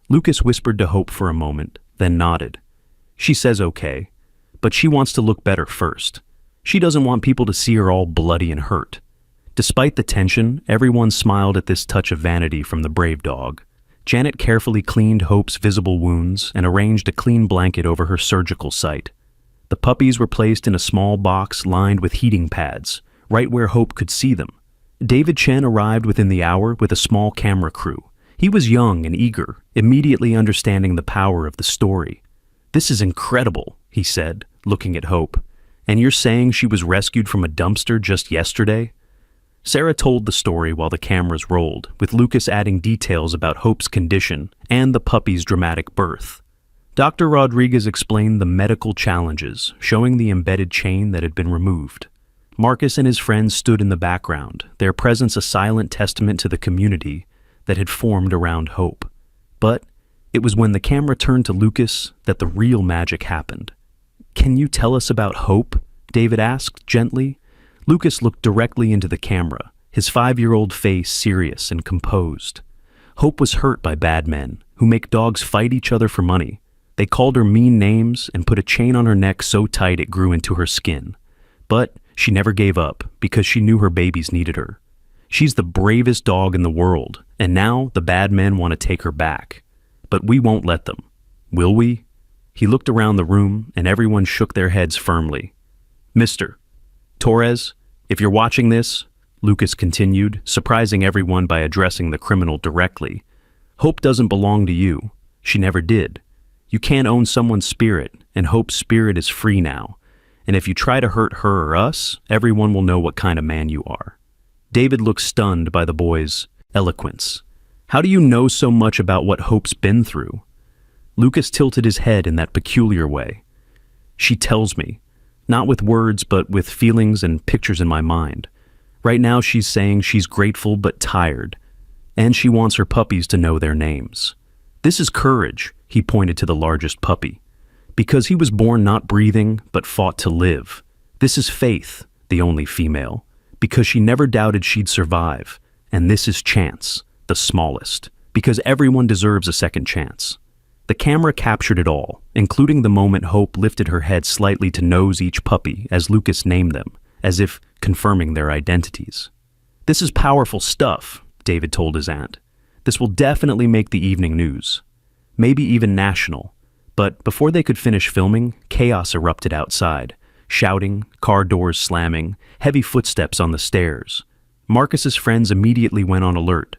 Lucas whispered to Hope for a moment, then nodded. "She says okay, but she wants to look better first. She doesn't want people to see her all bloody and hurt." Despite the tension, everyone smiled at this touch of vanity from the brave dog. Janet carefully cleaned Hope's visible wounds and arranged a clean blanket over her surgical site. The puppies were placed in a small box lined with heating pads, right where Hope could see them. David Chen arrived within the hour with a small camera crew. He was young and eager, immediately understanding the power of the story. "This is incredible," he said, looking at Hope. "And you're saying she was rescued from a dumpster just yesterday?" Sarah told the story while the cameras rolled, with Lucas adding details about Hope's condition and the puppy's dramatic birth. Dr. Rodriguez explained the medical challenges, showing the embedded chain that had been removed. Marcus and his friends stood in the background, their presence a silent testament to the community that had formed around Hope. But it was when the camera turned to Lucas that the real magic happened. "Can you tell us about Hope?" David asked gently. Lucas looked directly into the camera, his 5-year-old face serious and composed. "Hope was hurt by bad men who make dogs fight each other for money. They called her mean names and put a chain on her neck so tight it grew into her skin. But she never gave up because she knew her babies needed her. She's the bravest dog in the world, and now the bad men want to take her back. But we won't let them. Will we?" He looked around the room, and everyone shook their heads firmly. "Mr. Torres, if you're watching this," Lucas continued, surprising everyone by addressing the criminal directly, "Hope doesn't belong to you. She never did. You can't own someone's spirit, and Hope's spirit is free now. And if you try to hurt her or us, everyone will know what kind of man you are." David looked stunned by the boy's eloquence. "How do you know so much about what Hope's been through?" Lucas tilted his head in that peculiar way. "She tells me. Not with words, but with feelings and pictures in my mind. Right now she's saying she's grateful but tired, and she wants her puppies to know their names. This is courage," he pointed to the largest puppy, "because he was born not breathing but fought to live. This is Faith, the only female, because she never doubted she'd survive. And this is chance, the smallest, because everyone deserves a second chance. The camera captured it all, including the moment Hope lifted her head slightly to nose each puppy as Lucas named them, as if confirming their identities. "This is powerful stuff," David told his aunt. "This will definitely make the evening news. Maybe even national." But before they could finish filming, chaos erupted outside. Shouting, car doors slamming, heavy footsteps on the stairs. Marcus's friends immediately went on alert.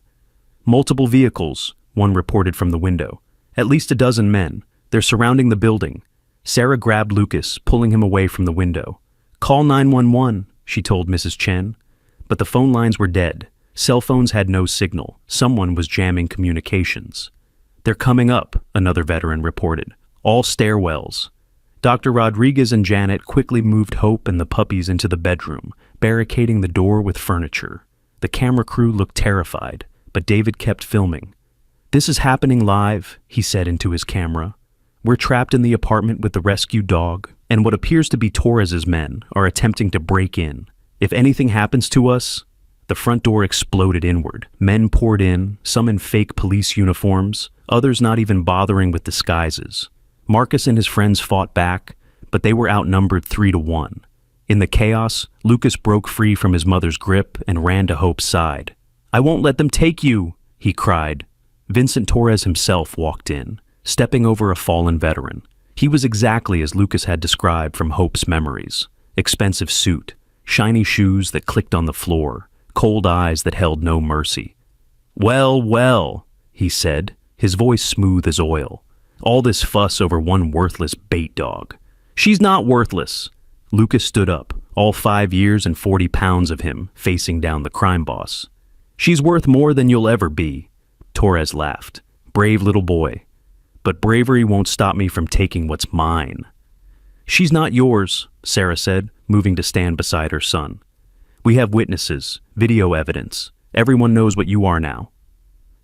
"Multiple vehicles," one reported from the window. "At least a dozen men. They're surrounding the building." Sarah grabbed Lucas, pulling him away from the window. "Call 911, she told Mrs. Chen. But the phone lines were dead. Cell phones had no signal. Someone was jamming communications. "They're coming up," another veteran reported. "All stairwells." Dr. Rodriguez and Janet quickly moved Hope and the puppies into the bedroom, barricading the door with furniture. The camera crew looked terrified, but David kept filming. "This is happening live," he said into his camera. "We're trapped in the apartment with the rescued dog, and what appears to be Torres's men are attempting to break in. If anything happens to us..." The front door exploded inward. Men poured in, some in fake police uniforms, others not even bothering with disguises. Marcus and his friends fought back, but they were outnumbered 3-1. In the chaos, Lucas broke free from his mother's grip and ran to Hope's side. "I won't let them take you," he cried. Vincent Torres himself walked in, stepping over a fallen veteran. He was exactly as Lucas had described from Hope's memories. Expensive suit, shiny shoes that clicked on the floor, cold eyes that held no mercy. "Well, well," he said, his voice smooth as oil. "All this fuss over one worthless bait dog." "She's not worthless." Lucas stood up, all 5 years and 40 pounds of him, facing down the crime boss. "She's worth more than you'll ever be." Torres laughed. "Brave little boy. But bravery won't stop me from taking what's mine." "She's not yours," Sarah said, moving to stand beside her son. "We have witnesses, video evidence. Everyone knows what you are now."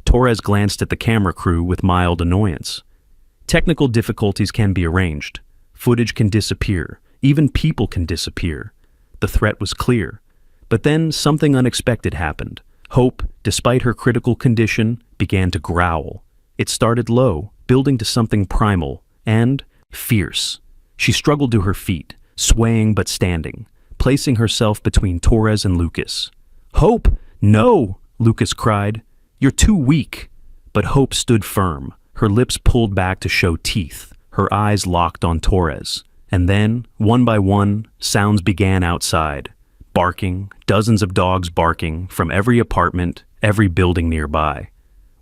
Torres glanced at the camera crew with mild annoyance. "Technical difficulties can be arranged. Footage can disappear. Even people can disappear." The threat was clear. But then something unexpected happened. Hope, despite her critical condition, began to growl. It started low, building to something primal and fierce. She struggled to her feet, swaying but standing, placing herself between Torres and Lucas. "Hope, no!" Lucas cried. "You're too weak." But Hope stood firm, her lips pulled back to show teeth, her eyes locked on Torres. And then, one by one, sounds began outside. Barking, dozens of dogs barking, from every apartment, every building nearby.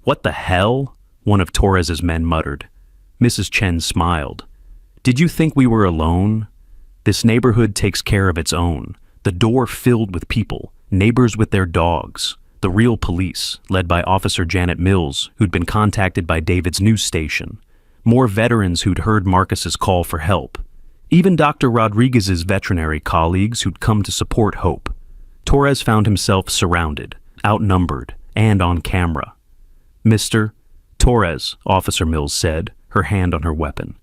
"What the hell?" one of Torres's men muttered. Mrs. Chen smiled. "Did you think we were alone? This neighborhood takes care of its own. The door filled with people, neighbors with their dogs. The real police, led by Officer Janet Mills, who'd been contacted by David's news station. More veterans who'd heard Marcus's call for help. Even Dr. Rodriguez's veterinary colleagues who'd come to support Hope. Torres found himself surrounded, outnumbered, and on camera. "Mr. Torres," Officer Mills said, her hand on her weapon.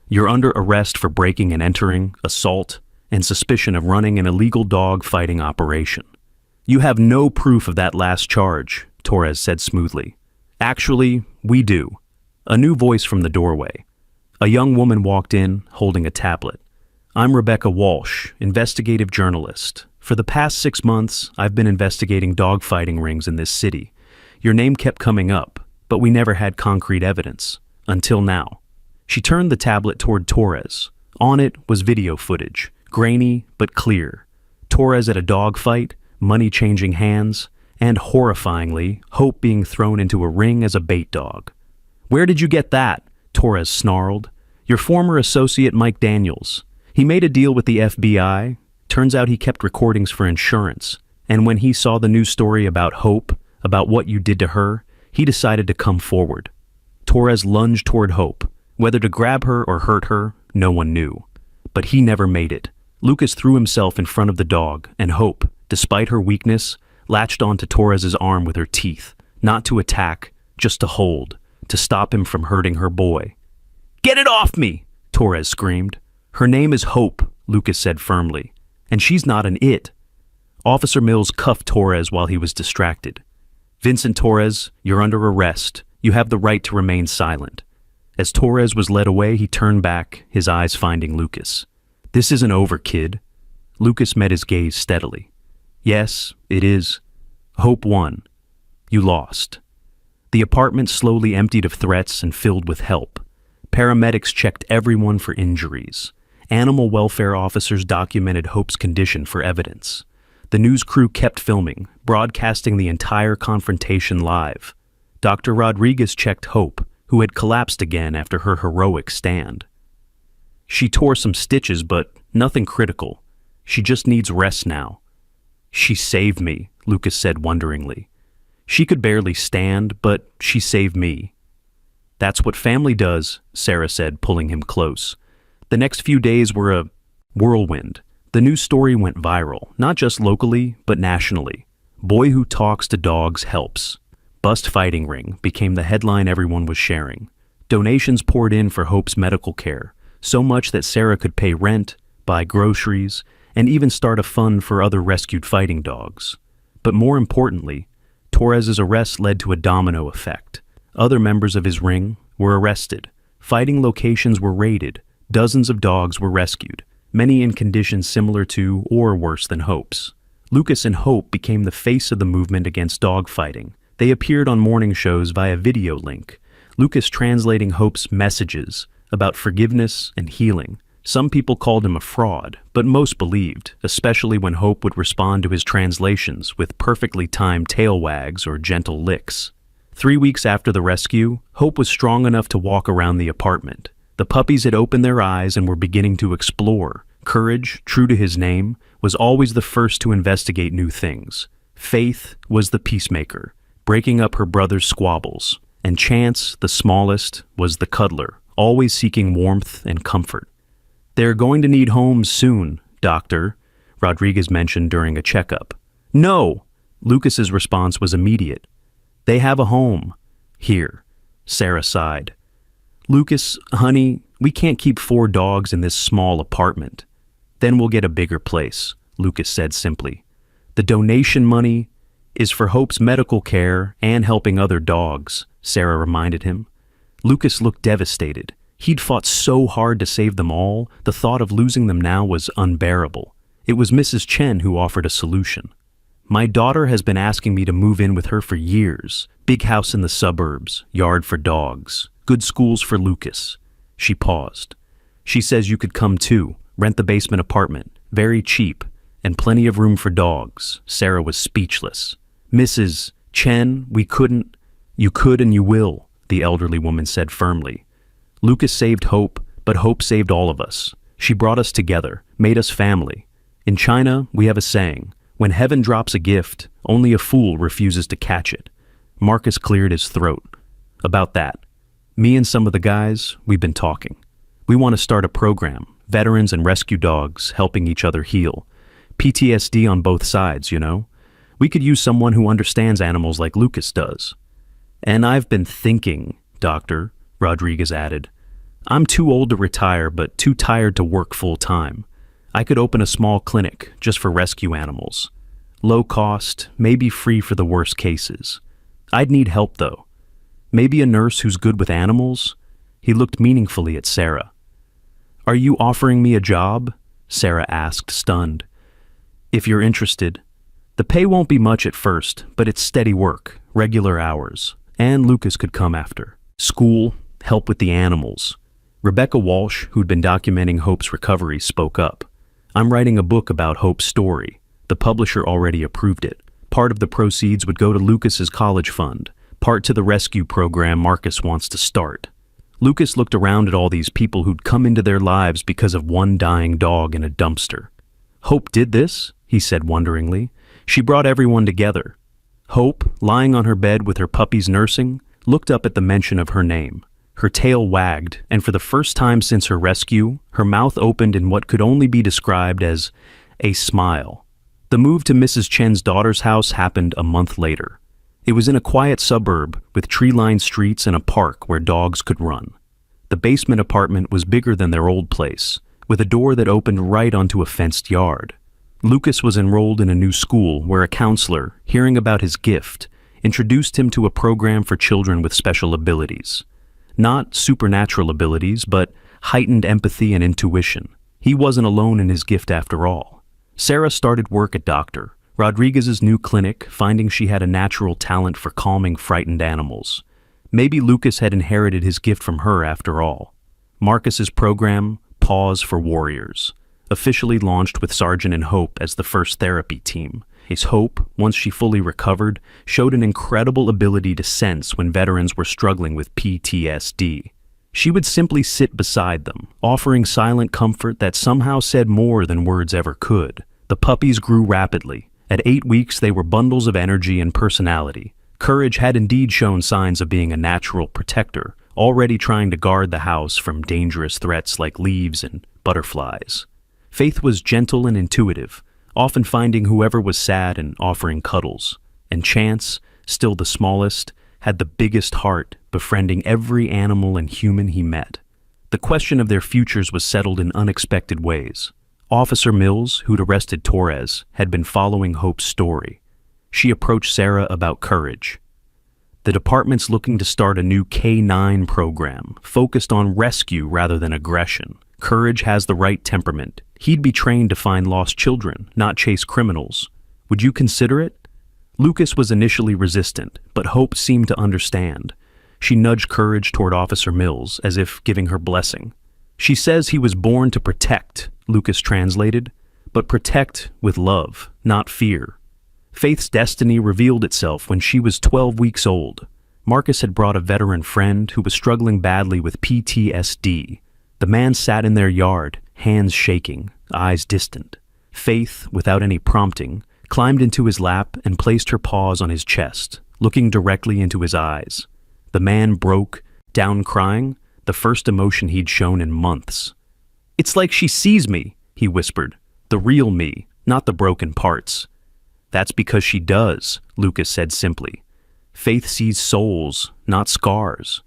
"You're under arrest for breaking and entering, assault, and suspicion of running an illegal dog fighting operation." "You have no proof of that last charge," Torres said smoothly. "Actually, we do." A new voice from the doorway. A young woman walked in, holding a tablet. "I'm Rebecca Walsh, investigative journalist. For the past 6 months, I've been investigating dogfighting rings in this city. Your name kept coming up, but we never had concrete evidence. Until now." She turned the tablet toward Torres. On it was video footage, grainy but clear. Torres at a dogfight, money changing hands, and horrifyingly, Hope being thrown into a ring as a bait dog. "Where did you get that?" Torres snarled. "Your former associate Mike Daniels. He made a deal with the FBI. Turns out he kept recordings for insurance. And when he saw the news story about Hope, about what you did to her, he decided to come forward." Torres lunged toward Hope. Whether to grab her or hurt her, no one knew. But he never made it. Lucas threw himself in front of the dog, and Hope, despite her weakness, latched onto Torres's arm with her teeth, not to attack, just to hold, to stop him from hurting her boy. "Get it off me!" Torres screamed. "Her name is Hope," Lucas said firmly. "And she's not an it." Officer Mills cuffed Torres while he was distracted. "Vincent Torres, you're under arrest. You have the right to remain silent." As Torres was led away, he turned back, his eyes finding Lucas. "This isn't over, kid." Lucas met his gaze steadily. "Yes, it is. Hope won. You lost." The apartment slowly emptied of threats and filled with help. Paramedics checked everyone for injuries. Animal welfare officers documented Hope's condition for evidence. The news crew kept filming, broadcasting the entire confrontation live. Dr. Rodriguez checked Hope, who had collapsed again after her heroic stand. "She tore some stitches, but nothing critical. She just needs rest now." "She saved me," Lucas said wonderingly. "She could barely stand, but she saved me." "That's what family does," Sarah said, pulling him close. The next few days were a whirlwind. The news story went viral, not just locally, but nationally. "Boy who talks to dogs helps." "Bust fighting ring" became the headline everyone was sharing. Donations poured in for Hope's medical care, so much that Sarah could pay rent, buy groceries, and even start a fund for other rescued fighting dogs. But more importantly, Torres's arrest led to a domino effect. Other members of his ring were arrested. Fighting locations were raided. Dozens of dogs were rescued, many in conditions similar to or worse than Hope's. Lucas and Hope became the face of the movement against dog fighting. They appeared on morning shows via video link, Lucas translating Hope's messages about forgiveness and healing. Some people called him a fraud, but most believed, especially when Hope would respond to his translations with perfectly timed tail wags or gentle licks. 3 weeks after the rescue, Hope was strong enough to walk around the apartment. The puppies had opened their eyes and were beginning to explore. Courage, true to his name, was always the first to investigate new things. Faith was the peacemaker, breaking up her brother's squabbles. And Chance, the smallest, was the cuddler, always seeking warmth and comfort. "They're going to need homes soon, Doctor," Rodriguez mentioned during a checkup. "No!" Lucas's response was immediate. "They have a home. Here." Sarah sighed. "Lucas, honey, we can't keep 4 dogs in this small apartment." "Then we'll get a bigger place," Lucas said simply. "The donation money is for Hope's medical care and helping other dogs," Sarah reminded him. Lucas looked devastated. He'd fought so hard to save them all, the thought of losing them now was unbearable. It was Mrs. Chen who offered a solution. "My daughter has been asking me to move in with her for years. Big house in the suburbs, yard for dogs, good schools for Lucas." She paused. "She says you could come too, rent the basement apartment, very cheap, and plenty of room for dogs." Sarah was speechless. "Mrs. Chen, we couldn't." "You could and you will," the elderly woman said firmly. "Lucas saved Hope, but Hope saved all of us. She brought us together, made us family. In China, we have a saying, when heaven drops a gift, only a fool refuses to catch it." Marcus cleared his throat. "About that. Me and some of the guys, we've been talking. We want to start a program, veterans and rescue dogs helping each other heal. PTSD on both sides, you know? We could use someone who understands animals like Lucas does." "And I've been thinking, Doctor," Rodriguez added. "I'm too old to retire, but too tired to work full-time. I could open a small clinic just for rescue animals. Low cost, maybe free for the worst cases. I'd need help, though. Maybe a nurse who's good with animals?" He looked meaningfully at Sarah. "Are you offering me a job?" Sarah asked, stunned. "If you're interested. The pay won't be much at first, but it's steady work, regular hours, and Lucas could come after. School, help with the animals." Rebecca Walsh, who'd been documenting Hope's recovery, spoke up. "I'm writing a book about Hope's story. The publisher already approved it. Part of the proceeds would go to Lucas's college fund, part to the rescue program Marcus wants to start." Lucas looked around at all these people who'd come into their lives because of one dying dog in a dumpster. "Hope did this?" he said wonderingly. "She brought everyone together." Hope, lying on her bed with her puppies nursing, looked up at the mention of her name. Her tail wagged, and for the first time since her rescue, her mouth opened in what could only be described as a smile. The move to Mrs. Chen's daughter's house happened a month later. It was in a quiet suburb with tree-lined streets and a park where dogs could run. The basement apartment was bigger than their old place, with a door that opened right onto a fenced yard. Lucas was enrolled in a new school where a counselor, hearing about his gift, introduced him to a program for children with special abilities. Not supernatural abilities, but heightened empathy and intuition. He wasn't alone in his gift after all. Sarah started work at Dr. Rodriguez's new clinic, finding she had a natural talent for calming frightened animals. Maybe Lucas had inherited his gift from her after all. Marcus's program, Pause for Warriors, officially launched with Sergeant and Hope as the first therapy team. His Hope, once she fully recovered, showed an incredible ability to sense when veterans were struggling with PTSD. She would simply sit beside them, offering silent comfort that somehow said more than words ever could. The puppies grew rapidly. At 8 weeks, they were bundles of energy and personality. Courage had indeed shown signs of being a natural protector, already trying to guard the house from dangerous threats like leaves and butterflies. Faith was gentle and intuitive, often finding whoever was sad and offering cuddles. And Chance, still the smallest, had the biggest heart, befriending every animal and human he met. The question of their futures was settled in unexpected ways. Officer Mills, who'd arrested Torres, had been following Hope's story. She approached Sarah about Courage. The department's looking to start a new K-9 program, focused on rescue rather than aggression. Courage has the right temperament. He'd be trained to find lost children, not chase criminals. Would you consider it? Lucas was initially resistant, but Hope seemed to understand. She nudged Courage toward Officer Mills, as if giving her blessing. She says he was born to protect, Lucas translated, but protect with love, not fear. Faith's destiny revealed itself when she was 12 weeks old. Marcus had brought a veteran friend who was struggling badly with PTSD. The man sat in their yard, hands shaking, eyes distant. Faith, without any prompting, climbed into his lap and placed her paws on his chest, looking directly into his eyes. The man broke, down crying, the first emotion he'd shown in months. "It's like she sees me," he whispered. "The real me, not the broken parts." "That's because she does," Lucas said simply. "Faith sees souls, not scars."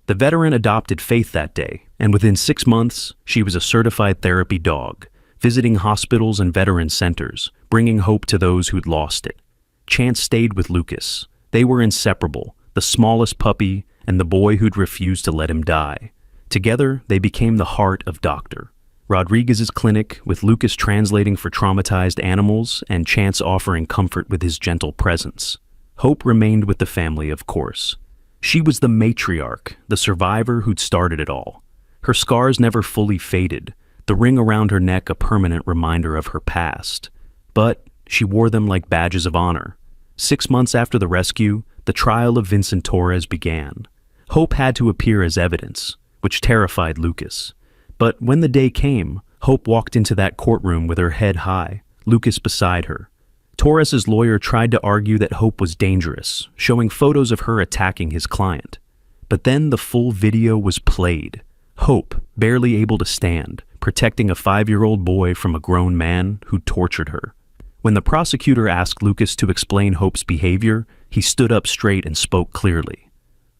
The veteran adopted Faith that day, and within 6 months, she was a certified therapy dog, visiting hospitals and veteran centers, bringing hope to those who'd lost it. Chance stayed with Lucas. They were inseparable, the smallest puppy and the boy who'd refused to let him die. Together, they became the heart of Dr. Rodriguez's clinic, with Lucas translating for traumatized animals and Chance offering comfort with his gentle presence. Hope remained with the family, of course. She was the matriarch, the survivor who'd started it all. Her scars never fully faded, the ring around her neck a permanent reminder of her past. But she wore them like badges of honor. 6 months after the rescue, the trial of Vincent Torres began. Hope had to appear as evidence, which terrified Lucas. But when the day came, Hope walked into that courtroom with her head high, Lucas beside her. Torres's lawyer tried to argue that Hope was dangerous, showing photos of her attacking his client. But then the full video was played. Hope, barely able to stand, protecting a 5-year-old boy from a grown man who tortured her. When the prosecutor asked Lucas to explain Hope's behavior, he stood up straight and spoke clearly.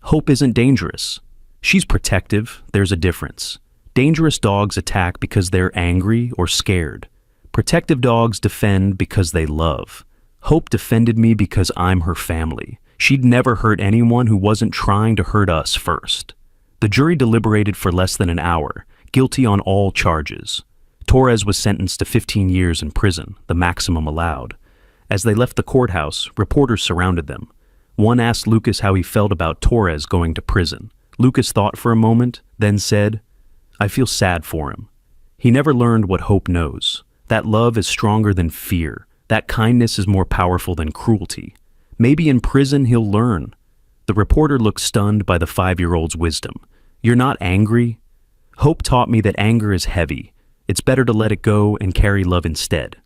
"Hope isn't dangerous. She's protective, there's a difference. Dangerous dogs attack because they're angry or scared. Protective dogs defend because they love. Hope defended me because I'm her family. She'd never hurt anyone who wasn't trying to hurt us first." The jury deliberated for less than an hour, guilty on all charges. Torres was sentenced to 15 years in prison, the maximum allowed. As they left the courthouse, reporters surrounded them. One asked Lucas how he felt about Torres going to prison. Lucas thought for a moment, then said, "I feel sad for him. He never learned what Hope knows. That love is stronger than fear. That kindness is more powerful than cruelty. Maybe in prison he'll learn." The reporter looked stunned by the 5-year-old's wisdom. "You're not angry?" "Hope taught me that anger is heavy. It's better to let it go and carry love instead."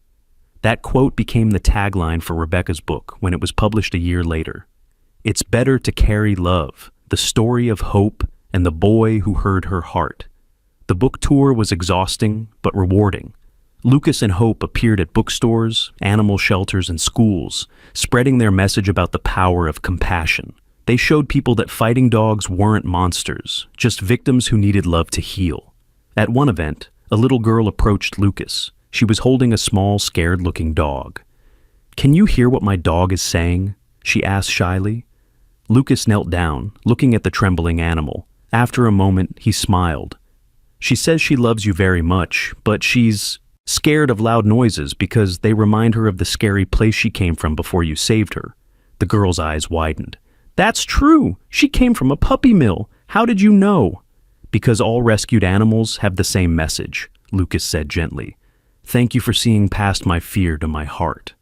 That quote became the tagline for Rebecca's book when it was published a year later. It's better to carry love, the story of Hope and the boy who heard her heart. The book tour was exhausting but rewarding. Lucas and Hope appeared at bookstores, animal shelters, and schools, spreading their message about the power of compassion. They showed people that fighting dogs weren't monsters, just victims who needed love to heal. At one event, a little girl approached Lucas. She was holding a small, scared-looking dog. "Can you hear what my dog is saying?" she asked shyly. Lucas knelt down, looking at the trembling animal. After a moment, he smiled. "She says she loves you very much, but she's scared of loud noises because they remind her of the scary place she came from before you saved her." The girl's eyes widened. "That's true! She came from a puppy mill! How did you know?" "Because all rescued animals have the same message," Lucas said gently. "Thank you for seeing past my fear to my heart."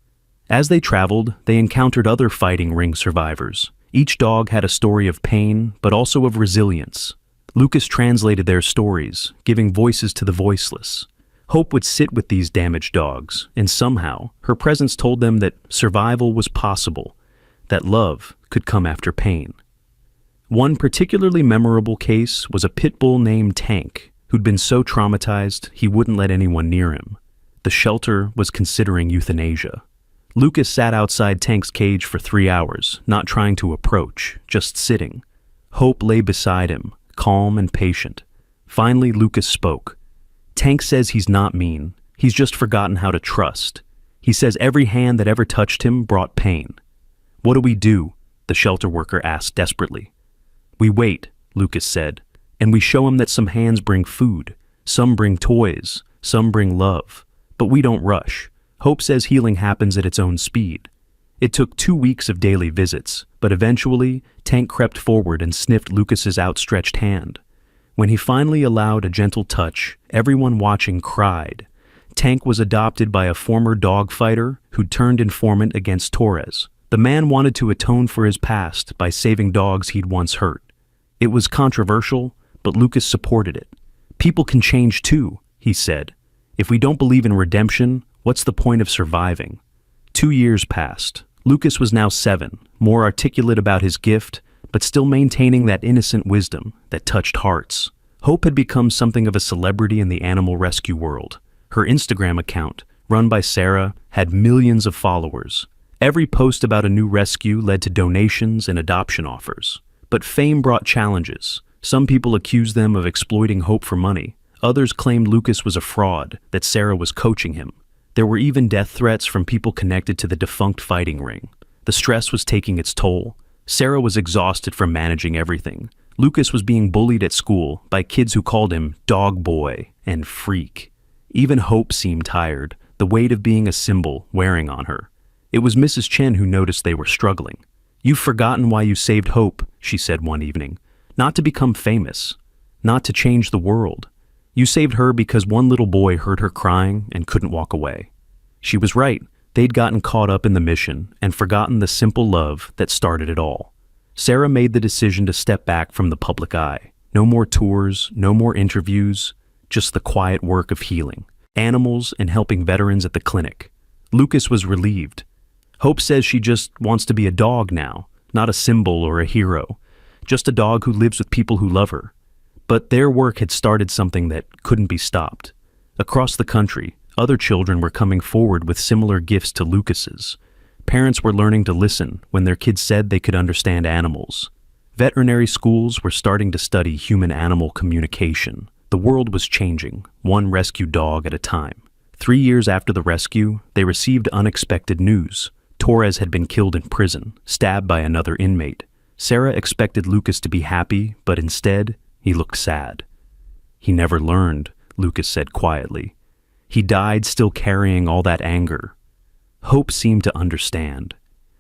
As they traveled, they encountered other fighting ring survivors. Each dog had a story of pain, but also of resilience. Lucas translated their stories, giving voices to the voiceless. Hope would sit with these damaged dogs, and somehow, her presence told them that survival was possible, that love could come after pain. One particularly memorable case was a pit bull named Tank, who'd been so traumatized he wouldn't let anyone near him. The shelter was considering euthanasia. Lucas sat outside Tank's cage for 3 hours, not trying to approach, just sitting. Hope lay beside him, calm and patient. Finally, Lucas spoke. "Tank says he's not mean. He's just forgotten how to trust. He says every hand that ever touched him brought pain." "What do we do?" the shelter worker asked desperately. "We wait," Lucas said, "and we show him that some hands bring food, some bring toys, some bring love. But we don't rush. Hope says healing happens at its own speed." It took 2 weeks of daily visits, but eventually, Tank crept forward and sniffed Lucas's outstretched hand. When he finally allowed a gentle touch, everyone watching cried. Tank was adopted by a former dog fighter who'd turned informant against Torres. The man wanted to atone for his past by saving dogs he'd once hurt. It was controversial, but Lucas supported it. "People can change too," he said. "If we don't believe in redemption, what's the point of surviving?" 2 years passed. Lucas was now 7, more articulate about his gift, but still maintaining that innocent wisdom that touched hearts. Hope had become something of a celebrity in the animal rescue world. Her Instagram account, run by Sarah, had millions of followers. Every post about a new rescue led to donations and adoption offers. But fame brought challenges. Some people accused them of exploiting Hope for money. Others claimed Lucas was a fraud, that Sarah was coaching him. There were even death threats from people connected to the defunct fighting ring. The stress was taking its toll. Sarah was exhausted from managing everything. Lucas was being bullied at school by kids who called him dog boy and freak. Even Hope seemed tired, the weight of being a symbol wearing on her. It was Mrs. Chen who noticed they were struggling. "You've forgotten why you saved Hope," she said one evening. "Not to become famous, not to change the world. You saved her because one little boy heard her crying and couldn't walk away." She was right. They'd gotten caught up in the mission and forgotten the simple love that started it all. Sarah made the decision to step back from the public eye. No more tours, no more interviews, just the quiet work of healing animals and helping veterans at the clinic. Lucas was relieved. Hope says she just wants to be a dog now, not a symbol or a hero, just a dog who lives with people who love her. But their work had started something that couldn't be stopped. Across the country, other children were coming forward with similar gifts to Lucas's. Parents were learning to listen when their kids said they could understand animals. Veterinary schools were starting to study human-animal communication. The world was changing, one rescued dog at a time. 3 years after the rescue, they received unexpected news. Torres had been killed in prison, stabbed by another inmate. Sarah expected Lucas to be happy, but instead, he looked sad. "He never learned," Lucas said quietly. "He died still carrying all that anger." Hope seemed to understand.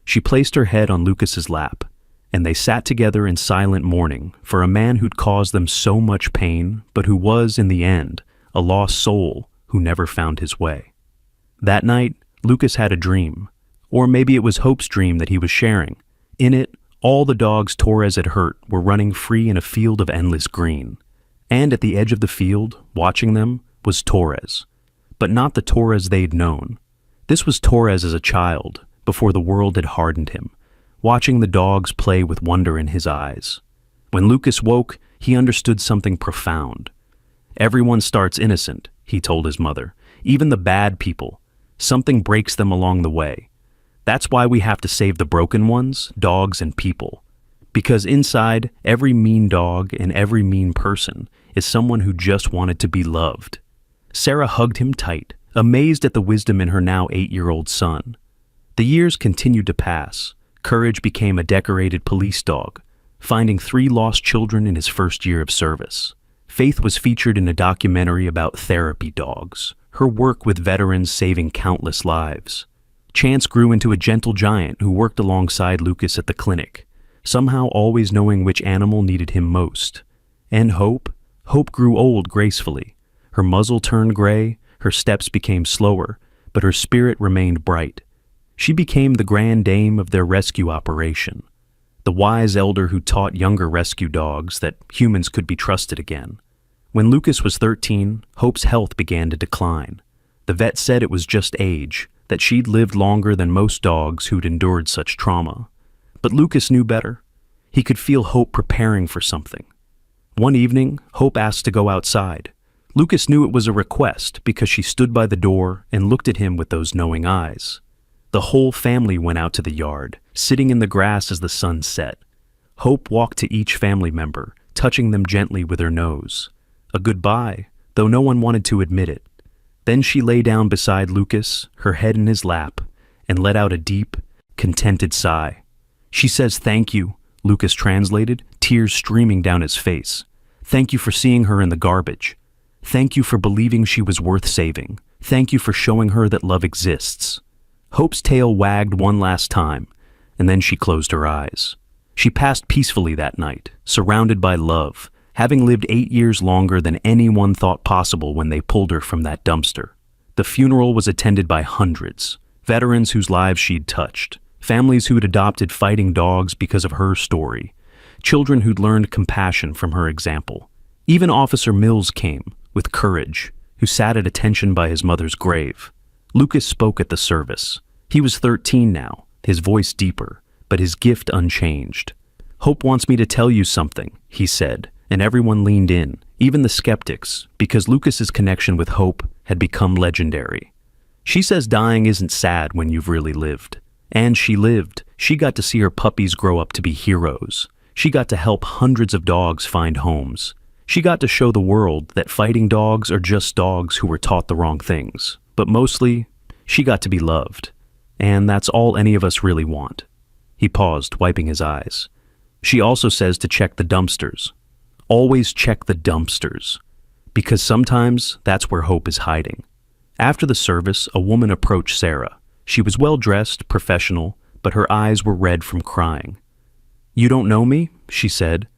She placed her head on Lucas's lap, and they sat together in silent mourning for a man who'd caused them so much pain, but who was, in the end, a lost soul who never found his way. That night, Lucas had a dream. Or maybe it was Hope's dream that he was sharing. In it, all the dogs Torres had hurt were running free in a field of endless green. And at the edge of the field, watching them, was Torres. But not the Torres they'd known. This was Torres as a child, before the world had hardened him, watching the dogs play with wonder in his eyes. When Lucas woke, he understood something profound. "Everyone starts innocent," he told his mother. "Even the bad people. Something breaks them along the way. That's why we have to save the broken ones, dogs and people. Because inside every mean dog and every mean person is someone who just wanted to be loved." Sarah hugged him tight, amazed at the wisdom in her now 8-year-old son. The years continued to pass. Courage became a decorated police dog, finding 3 lost children in his first year of service. Faith was featured in a documentary about therapy dogs, her work with veterans saving countless lives. Chance grew into a gentle giant who worked alongside Lucas at the clinic, somehow always knowing which animal needed him most. And Hope grew old gracefully. Her muzzle turned gray, her steps became slower, but her spirit remained bright. She became the grand dame of their rescue operation, the wise elder who taught younger rescue dogs that humans could be trusted again. When Lucas was 13, Hope's health began to decline. The vet said it was just age, that she'd lived longer than most dogs who'd endured such trauma. But Lucas knew better. He could feel Hope preparing for something. One evening, Hope asked to go outside. Lucas knew it was a request because she stood by the door and looked at him with those knowing eyes. The whole family went out to the yard, sitting in the grass as the sun set. Hope walked to each family member, touching them gently with her nose. A goodbye, though no one wanted to admit it. Then she lay down beside Lucas, her head in his lap, and let out a deep, contented sigh. She says thank you, Lucas translated, tears streaming down his face. Thank you for seeing her in the garbage. Thank you for believing she was worth saving. Thank you for showing her that love exists. Hope's tail wagged one last time, and then she closed her eyes. She passed peacefully that night, surrounded by love, having lived 8 years longer than anyone thought possible when they pulled her from that dumpster. The funeral was attended by hundreds, veterans whose lives she'd touched, families who'd adopted fighting dogs because of her story, children who'd learned compassion from her example. Even Officer Mills came, with courage, who sat at attention by his mother's grave. Lucas spoke at the service. He was 13 now, his voice deeper, but his gift unchanged. Hope wants me to tell you something, he said, and everyone leaned in, even the skeptics, because Lucas's connection with Hope had become legendary. She says dying isn't sad when you've really lived. And she lived. She got to see her puppies grow up to be heroes. She got to help hundreds of dogs find homes. She got to show the world that fighting dogs are just dogs who were taught the wrong things. But mostly, she got to be loved. And that's all any of us really want. He paused, wiping his eyes. She also says to check the dumpsters. Always check the dumpsters. Because sometimes that's where Hope is hiding. After the service, a woman approached Sarah. She was well-dressed, professional, but her eyes were red from crying. "You don't know me," she said,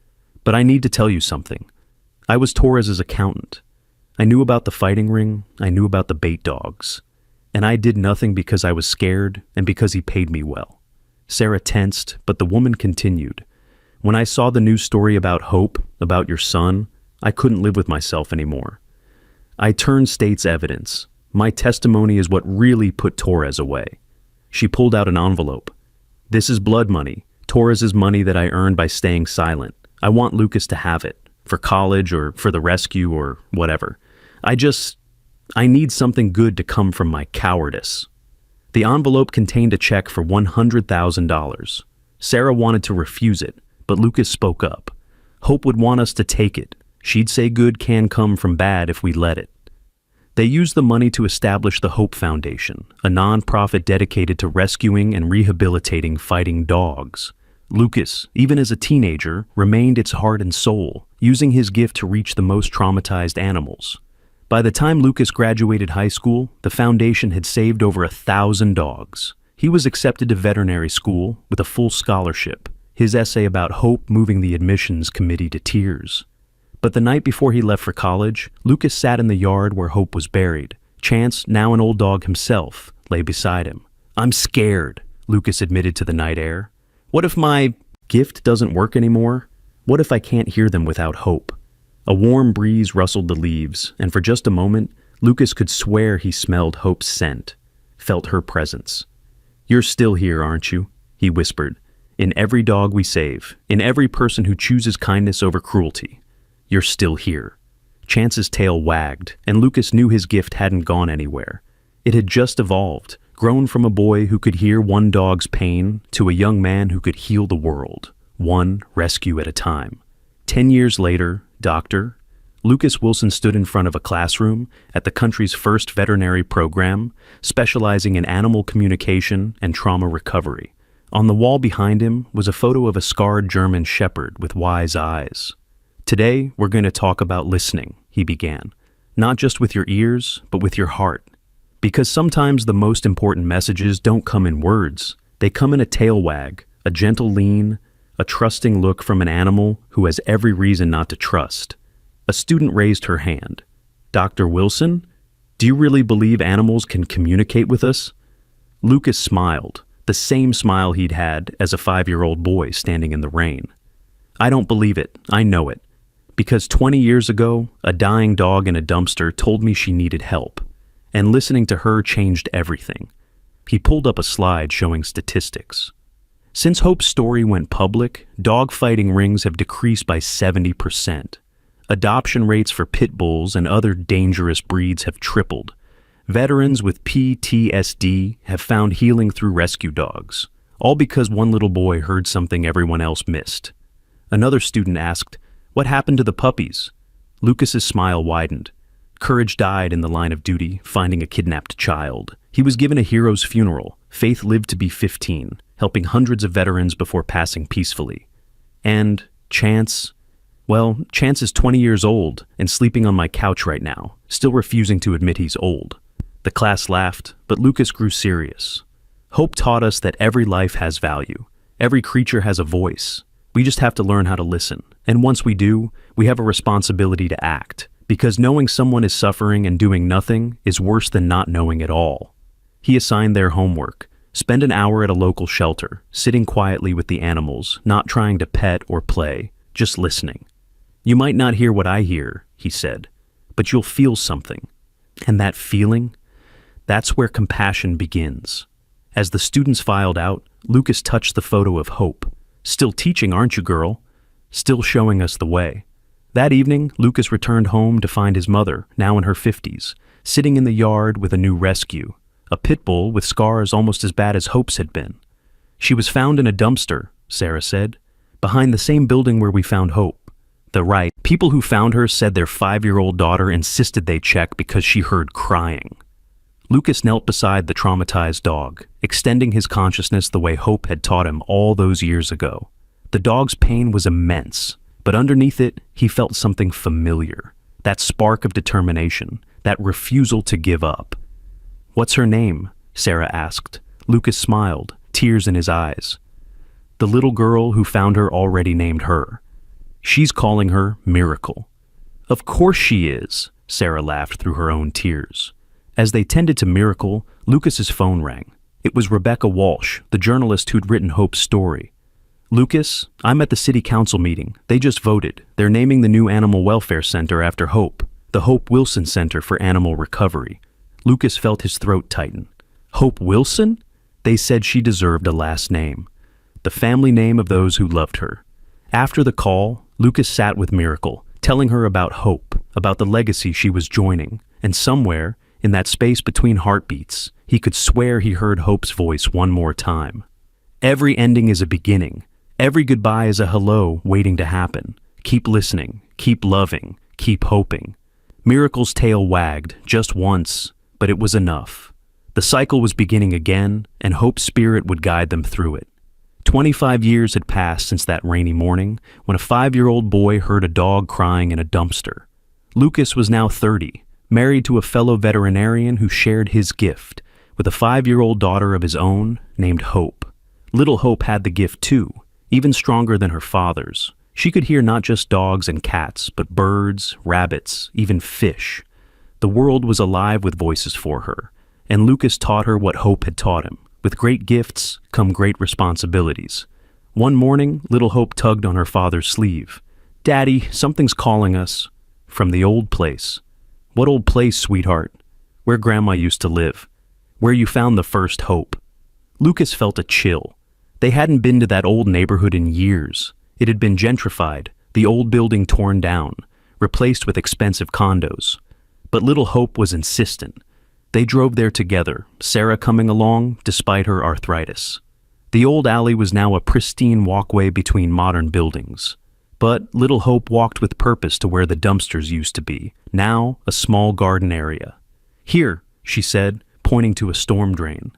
"but I need to tell you something. I was Torres's accountant. I knew about the fighting ring, I knew about the bait dogs. And I did nothing because I was scared and because he paid me well." Sarah tensed, but the woman continued. "When I saw the news story about Hope, about your son, I couldn't live with myself anymore. I turned state's evidence. My testimony is what really put Torres away." She pulled out an envelope. "This is blood money, Torres's money that I earned by staying silent. I want Lucas to have it, for college or for the rescue or whatever. I need something good to come from my cowardice." The envelope contained a check for $100,000. Sarah wanted to refuse it, but Lucas spoke up. Hope would want us to take it. She'd say good can come from bad if we let it. They used the money to establish the Hope Foundation, a nonprofit dedicated to rescuing and rehabilitating fighting dogs. Lucas, even as a teenager, remained its heart and soul, using his gift to reach the most traumatized animals. By the time Lucas graduated high school, the foundation had saved over 1,000 dogs. He was accepted to veterinary school with a full scholarship, his essay about Hope moving the admissions committee to tears. But the night before he left for college, Lucas sat in the yard where Hope was buried. Chance, now an old dog himself, lay beside him. "I'm scared," Lucas admitted to the night air. "What if my gift doesn't work anymore? What if I can't hear them without Hope?" A warm breeze rustled the leaves, and for just a moment, Lucas could swear he smelled Hope's scent, felt her presence. "You're still here, aren't you?" he whispered. "In every dog we save, in every person who chooses kindness over cruelty. You're still here." Chance's tail wagged, and Lucas knew his gift hadn't gone anywhere. It had just evolved, grown from a boy who could hear one dog's pain to a young man who could heal the world, one rescue at a time. 10 years later, Dr. Lucas Wilson stood in front of a classroom at the country's first veterinary program, specializing in animal communication and trauma recovery. On the wall behind him was a photo of a scarred German shepherd with wise eyes. "Today, we're going to talk about listening," he began. "Not just with your ears, but with your heart. Because sometimes the most important messages don't come in words. They come in a tail wag, a gentle lean, a trusting look from an animal who has every reason not to trust." A student raised her hand. "Dr. Wilson, do you really believe animals can communicate with us?" Lucas smiled, the same smile he'd had as a 5-year-old boy standing in the rain. "I don't believe it, I know it. Because 20 years ago, a dying dog in a dumpster told me she needed help, and listening to her changed everything." He pulled up a slide showing statistics. Since Hope's story went public, dog fighting rings have decreased by 70%. Adoption rates for pit bulls and other dangerous breeds have tripled. Veterans with PTSD have found healing through rescue dogs, all because one little boy heard something everyone else missed. Another student asked, "What happened to the puppies?" Lucas's smile widened. Courage died in the line of duty, finding a kidnapped child. He was given a hero's funeral. Faith lived to be 15, helping hundreds of veterans before passing peacefully. And Chance? Well, Chance is 20 years old and sleeping on my couch right now, still refusing to admit he's old. The class laughed, but Lucas grew serious. Hope taught us that every life has value. Every creature has a voice. We just have to learn how to listen. And once we do, we have a responsibility to act, because knowing someone is suffering and doing nothing is worse than not knowing at all. He assigned their homework. Spend an hour at a local shelter, sitting quietly with the animals, not trying to pet or play, just listening. "You might not hear what I hear," he said, "but you'll feel something. And that feeling, that's where compassion begins." As the students filed out, Lucas touched the photo of Hope. "Still teaching, aren't you, girl? Still showing us the way." That evening, Lucas returned home to find his mother, now in her 50s, sitting in the yard with a new rescue, a pit bull with scars almost as bad as Hope's had been. "She was found in a dumpster," Sarah said, "behind the same building where we found Hope." People who found her said their 5-year-old daughter insisted they check because she heard crying. Lucas knelt beside the traumatized dog, extending his consciousness the way Hope had taught him all those years ago. The dog's pain was immense, but underneath it, he felt something familiar, that spark of determination, that refusal to give up. "What's her name?" Sarah asked. Lucas smiled, tears in his eyes. The little girl who found her already named her. "She's calling her Miracle." "Of course she is," Sarah laughed through her own tears. As they tended to Miracle, Lucas's phone rang. It was Rebecca Walsh, the journalist who'd written Hope's story. "Lucas, I'm at the city council meeting. They just voted. They're naming the new animal welfare center after Hope, the Hope Wilson Center for Animal Recovery." Lucas felt his throat tighten. Hope Wilson? They said she deserved a last name, the family name of those who loved her. After the call, Lucas sat with Miracle, telling her about Hope, about the legacy she was joining, and somewhere, in that space between heartbeats, he could swear he heard Hope's voice one more time. "Every ending is a beginning. Every goodbye is a hello waiting to happen. Keep listening, keep loving, keep hoping." Miracle's tail wagged, just once, but it was enough. The cycle was beginning again, and Hope's spirit would guide them through it. 25 years had passed since that rainy morning when a 5-year-old boy heard a dog crying in a dumpster. Lucas was now 30, married to a fellow veterinarian who shared his gift, with a 5-year-old daughter of his own named Hope. Little Hope had the gift too, even stronger than her father's. She could hear not just dogs and cats, but birds, rabbits, even fish. The world was alive with voices for her, and Lucas taught her what Hope had taught him. With great gifts come great responsibilities. One morning, little Hope tugged on her father's sleeve. "Daddy, something's calling us." "From the old place." "What old place, sweetheart?" "Where Grandma used to live. Where you found the first Hope." Lucas felt a chill. They hadn't been to that old neighborhood in years. It had been gentrified, the old building torn down, replaced with expensive condos. But little Hope was insistent. They drove there together, Sarah coming along despite her arthritis. The old alley was now a pristine walkway between modern buildings. But little Hope walked with purpose to where the dumpsters used to be, now a small garden area. "Here," she said, pointing to a storm drain.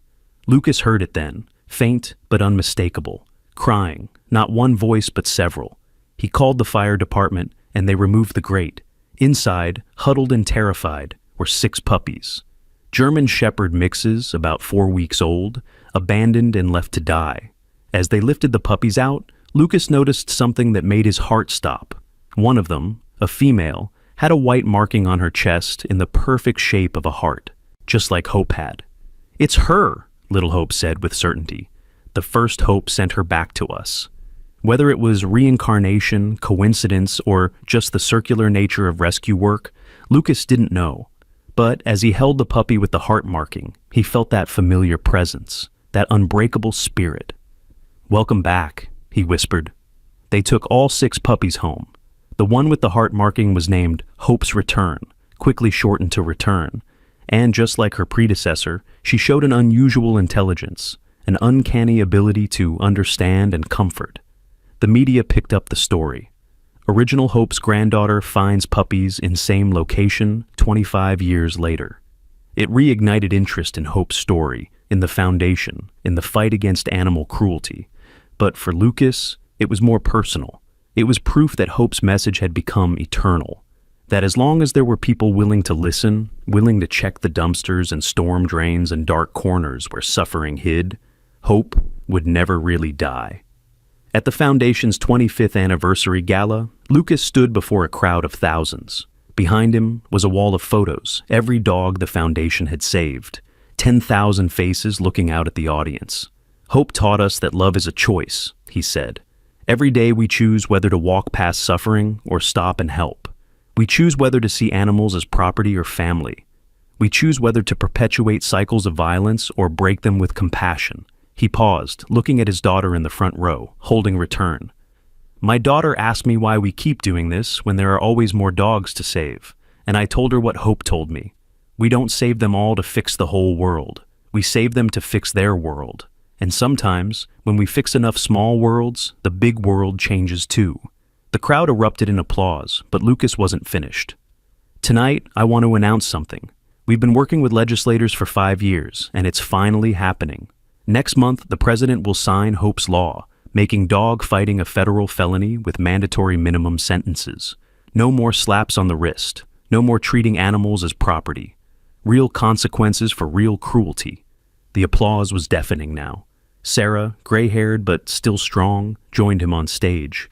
Lucas heard it then, faint but unmistakable, crying, not one voice but several. He called the fire department, and they removed the grate. Inside, huddled and terrified, were 6 puppies. German Shepherd mixes, about 4 weeks old, abandoned and left to die. As they lifted the puppies out, Lucas noticed something that made his heart stop. One of them, a female, had a white marking on her chest in the perfect shape of a heart, just like Hope had. "It's her," little Hope said with certainty. The first Hope sent her back to us. Whether it was reincarnation, coincidence, or just the circular nature of rescue work, Lucas didn't know. But as he held the puppy with the heart marking, he felt that familiar presence, that unbreakable spirit. "Welcome back," he whispered. They took all 6 puppies home. The one with the heart marking was named Hope's Return, quickly shortened to Return, and just like her predecessor, she showed an unusual intelligence, an uncanny ability to understand and comfort. The media picked up the story. Original Hope's granddaughter finds puppies in same location 25 years later. It reignited interest in Hope's story, in the foundation, in the fight against animal cruelty. But for Lucas, it was more personal. It was proof that Hope's message had become eternal. That as long as there were people willing to listen, willing to check the dumpsters and storm drains and dark corners where suffering hid, Hope would never really die. At the Foundation's 25th anniversary gala, Lucas stood before a crowd of thousands. Behind him was a wall of photos, every dog the Foundation had saved, 10,000 faces looking out at the audience. "Hope taught us that love is a choice," he said. "Every day we choose whether to walk past suffering or stop and help. We choose whether to see animals as property or family. We choose whether to perpetuate cycles of violence or break them with compassion." He paused, looking at his daughter in the front row, holding Return. "My daughter asked me why we keep doing this when there are always more dogs to save, and I told her what Hope told me. We don't save them all to fix the whole world. We save them to fix their world. And sometimes, when we fix enough small worlds, the big world changes too." The crowd erupted in applause, but Lucas wasn't finished. "Tonight, I want to announce something. We've been working with legislators for 5 years, and it's finally happening. Next month, the president will sign Hope's law, making dog fighting a federal felony with mandatory minimum sentences. No more slaps on the wrist. No more treating animals as property. Real consequences for real cruelty." The applause was deafening now. Sarah, gray-haired but still strong, joined him on stage.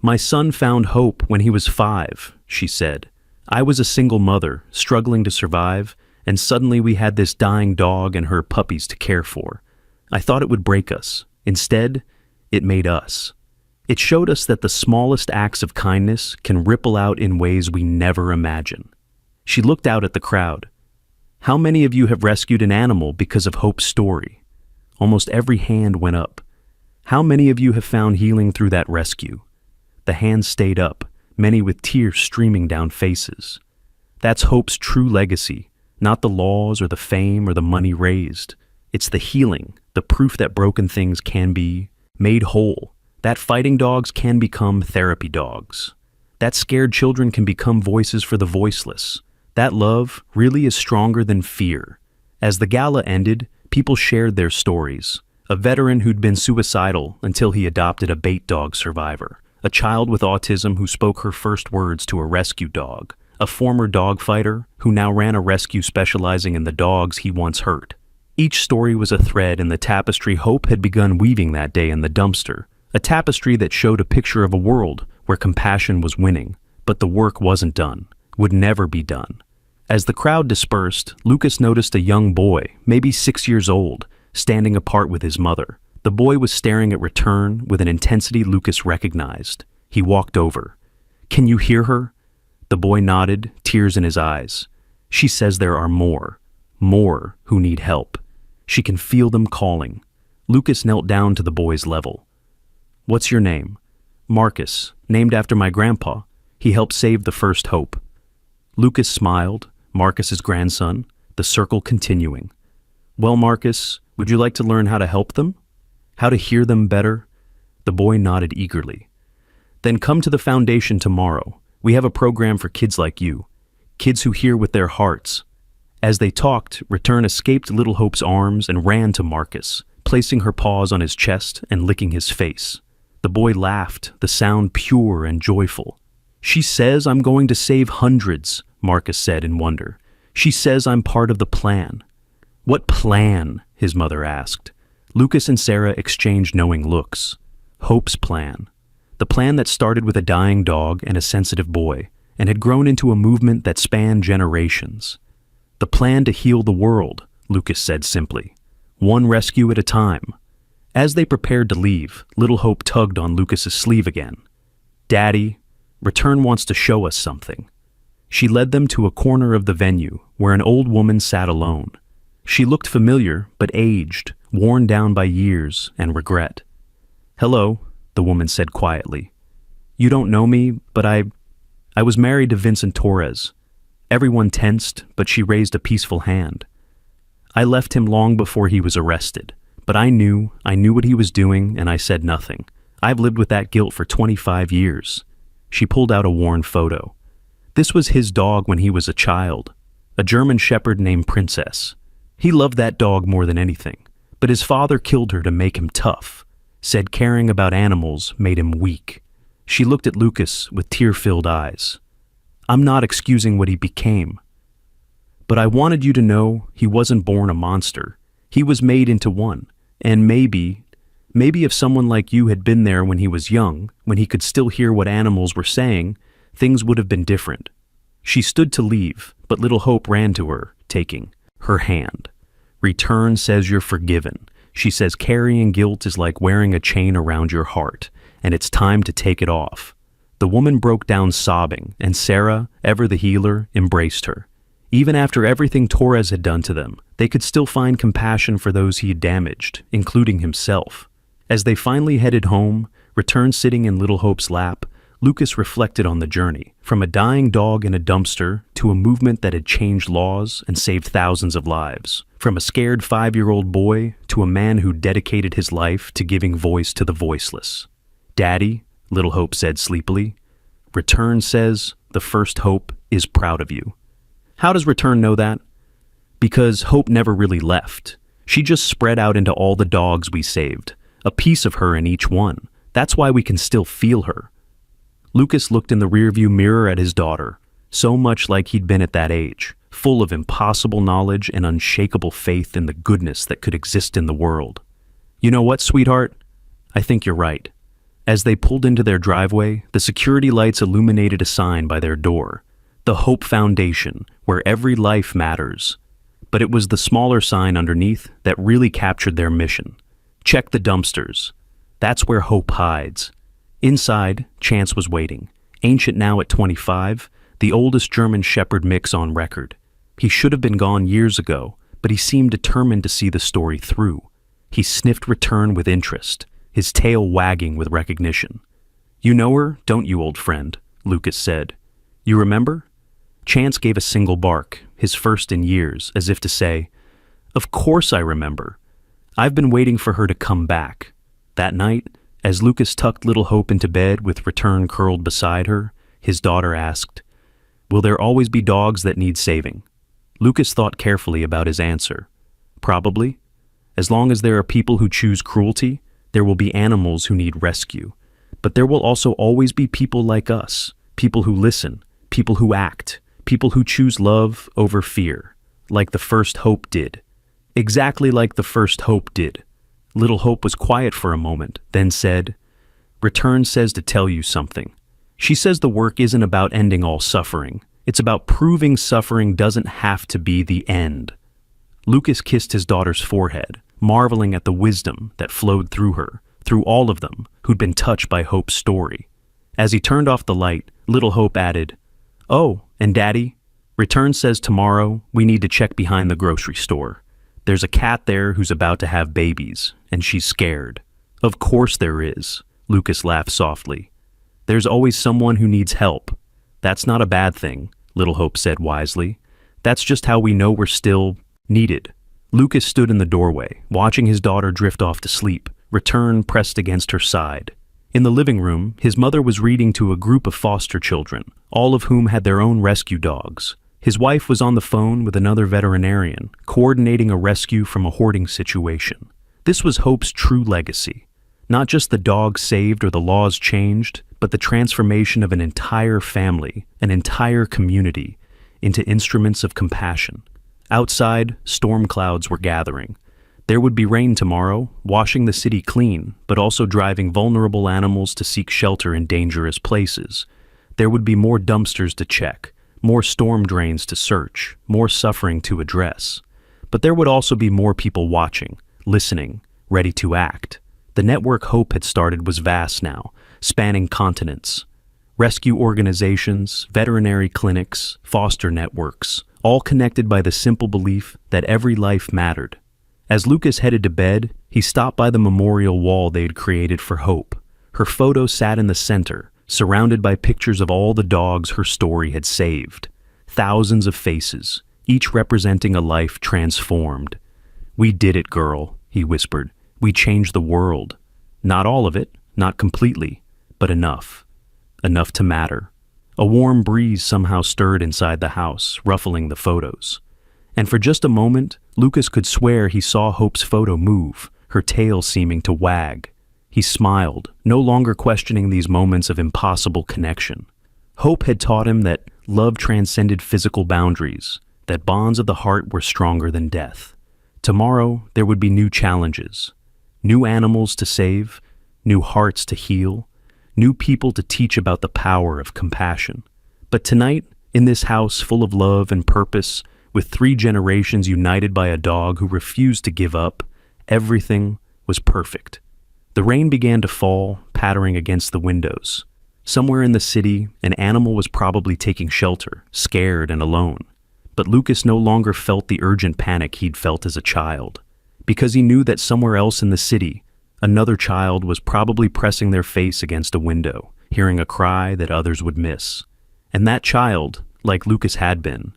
"My son found Hope when he was 5, she said. "I was a single mother, struggling to survive, and suddenly we had this dying dog and her puppies to care for. I thought it would break us. Instead, it made us. It showed us that the smallest acts of kindness can ripple out in ways we never imagine." She looked out at the crowd. "How many of you have rescued an animal because of Hope's story?" Almost every hand went up. "How many of you have found healing through that rescue?" The hands stayed up, many with tears streaming down faces. That's Hope's true legacy, not the laws or the fame or the money raised. It's the healing, the proof that broken things can be made whole, that fighting dogs can become therapy dogs, that scared children can become voices for the voiceless. That love really is stronger than fear. As the gala ended, people shared their stories. A veteran who'd been suicidal until he adopted a bait dog survivor, a child with autism who spoke her first words to a rescue dog, a former dog fighter who now ran a rescue specializing in the dogs he once hurt. Each story was a thread in the tapestry Hope had begun weaving that day in the dumpster, a tapestry that showed a picture of a world where compassion was winning, but the work wasn't done, would never be done. As the crowd dispersed, Lucas noticed a young boy, maybe 6 years old, standing apart with his mother. The boy was staring at Return with an intensity Lucas recognized. He walked over. "Can you hear her?" The boy nodded, tears in his eyes. "She says there are more who need help. She can feel them calling." Lucas knelt down to the boy's level. "What's your name?" "Marcus, named after my grandpa. He helped save the first Hope." Lucas smiled, Marcus's grandson, the circle continuing. "Well, Marcus, would you like to learn how to help them? How to hear them better?" The boy nodded eagerly. Then come to the foundation tomorrow. We have a program for kids like you, kids who hear with their hearts. As they talked, Return escaped Little Hope's arms and ran to Marcus, placing her paws on his chest and licking his face. The boy laughed, the sound pure and joyful. "She says I'm going to save hundreds," Marcus said in wonder. "She says I'm part of the plan." "What plan?" his mother asked. Lucas and Sarah exchanged knowing looks. Hope's plan. The plan that started with a dying dog and a sensitive boy, and had grown into a movement that spanned generations. "The plan to heal the world," Lucas said simply. "One rescue at a time." As they prepared to leave, Little Hope tugged on Lucas's sleeve again. "Daddy, Return wants to show us something." She led them to a corner of the venue where an old woman sat alone. She looked familiar, but aged, worn down by years and regret. "Hello," the woman said quietly. "You don't know me, but I was married to Vincent Torres." Everyone tensed, but she raised a peaceful hand. "I left him long before he was arrested, but I knew what he was doing, and I said nothing. I've lived with that guilt for 25 years. She pulled out a worn photo. This was his dog when he was a child, a German Shepherd named Princess. He loved that dog more than anything, but his father killed her to make him tough, said caring about animals made him weak. She looked at Lucas with tear-filled eyes. "I'm not excusing what he became, but I wanted you to know he wasn't born a monster. He was made into one, and maybe if someone like you had been there when he was young, when he could still hear what animals were saying, things would have been different." She stood to leave, but Little Hope ran to her, taking her hand. "Return says you're forgiven. She says carrying guilt is like wearing a chain around your heart, and it's time to take it off." The woman broke down sobbing, and Sarah, ever the healer, embraced her. Even after everything Torres had done to them, they could still find compassion for those he had damaged, including himself. As they finally headed home, Return sitting in Little Hope's lap, Lucas reflected on the journey, from a dying dog in a dumpster to a movement that had changed laws and saved thousands of lives, from a scared 5-year-old boy to a man who dedicated his life to giving voice to the voiceless. "Daddy," Little Hope said sleepily, "Return says the first Hope is proud of you." How does Return know that? Because Hope never really left. She just spread out into all the dogs we saved, a piece of her in each one. That's why we can still feel her. Lucas looked in the rearview mirror at his daughter, so much like he'd been at that age, full of impossible knowledge and unshakable faith in the goodness that could exist in the world. "You know what, sweetheart? I think you're right." As they pulled into their driveway, the security lights illuminated a sign by their door, "The Hope Foundation, where every life matters." But it was the smaller sign underneath that really captured their mission. "Check the dumpsters. That's where Hope hides." Inside, Chance was waiting, ancient now at 25, the oldest German Shepherd mix on record. He should have been gone years ago, but he seemed determined to see the story through. He sniffed Return with interest, his tail wagging with recognition. "You know her, don't you, old friend?" Lucas said. "You remember?" Chance gave a single bark, his first in years, as if to say, "Of course I remember. I've been waiting for her to come back." That night, as Lucas tucked Little Hope into bed with Return curled beside her, his daughter asked, "Will there always be dogs that need saving?" Lucas thought carefully about his answer. "Probably. As long as there are people who choose cruelty, there will be animals who need rescue. But there will also always be people like us, people who listen, people who act, people who choose love over fear, like the first Hope did." Exactly like the first Hope did. Little Hope was quiet for a moment, then said, "Return says to tell you something. She says the work isn't about ending all suffering. It's about proving suffering doesn't have to be the end." Lucas kissed his daughter's forehead, marveling at the wisdom that flowed through her, through all of them who'd been touched by Hope's story. As he turned off the light, Little Hope added, "Oh, and Daddy, Return says tomorrow we need to check behind the grocery store. There's a cat there who's about to have babies, and she's scared." "Of course there is," Lucas laughed softly. "There's always someone who needs help. That's not a bad thing," Little Hope said wisely. "That's just how we know we're still needed." Lucas stood in the doorway, watching his daughter drift off to sleep, Return pressed against her side. In the living room, his mother was reading to a group of foster children, all of whom had their own rescue dogs. His wife was on the phone with another veterinarian, coordinating a rescue from a hoarding situation. This was Hope's true legacy. Not just the dogs saved or the laws changed, but the transformation of an entire family, an entire community, into instruments of compassion. Outside, storm clouds were gathering. There would be rain tomorrow, washing the city clean, but also driving vulnerable animals to seek shelter in dangerous places. There would be more dumpsters to check, more storm drains to search, more suffering to address. But there would also be more people watching, listening, ready to act. The network Hope had started was vast now, spanning continents. Rescue organizations, veterinary clinics, foster networks, all connected by the simple belief that every life mattered. As Lucas headed to bed, he stopped by the memorial wall they had created for Hope. Her photo sat in the center, surrounded by pictures of all the dogs her story had saved. Thousands of faces, each representing a life transformed. "We did it, girl," he whispered. "We changed the world. Not all of it, not completely, but enough. Enough to matter." A warm breeze somehow stirred inside the house, ruffling the photos. And for just a moment, Lucas could swear he saw Hope's photo move, her tail seeming to wag. He smiled, no longer questioning these moments of impossible connection. Hope had taught him that love transcended physical boundaries, that bonds of the heart were stronger than death. Tomorrow, there would be new challenges. New animals to save, new hearts to heal, new people to teach about the power of compassion. But tonight, in this house full of love and purpose, with 3 generations united by a dog who refused to give up, everything was perfect. The rain began to fall, pattering against the windows. Somewhere in the city, an animal was probably taking shelter, scared and alone. But Lucas no longer felt the urgent panic he'd felt as a child, because he knew that somewhere else in the city, another child was probably pressing their face against a window, hearing a cry that others would miss. And that child, like Lucas had been,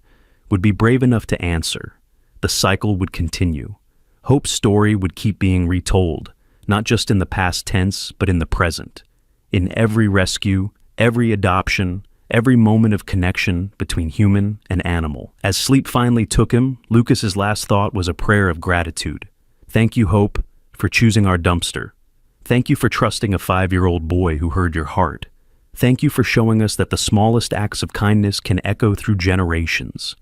would be brave enough to answer. The cycle would continue. Hope's story would keep being retold, not just in the past tense, but in the present. In every rescue, every adoption, every moment of connection between human and animal. As sleep finally took him, Lucas's last thought was a prayer of gratitude. "Thank you, Hope, for choosing our dumpster. Thank you for trusting a 5-year-old boy who heard your heart. Thank you for showing us that the smallest acts of kindness can echo through generations."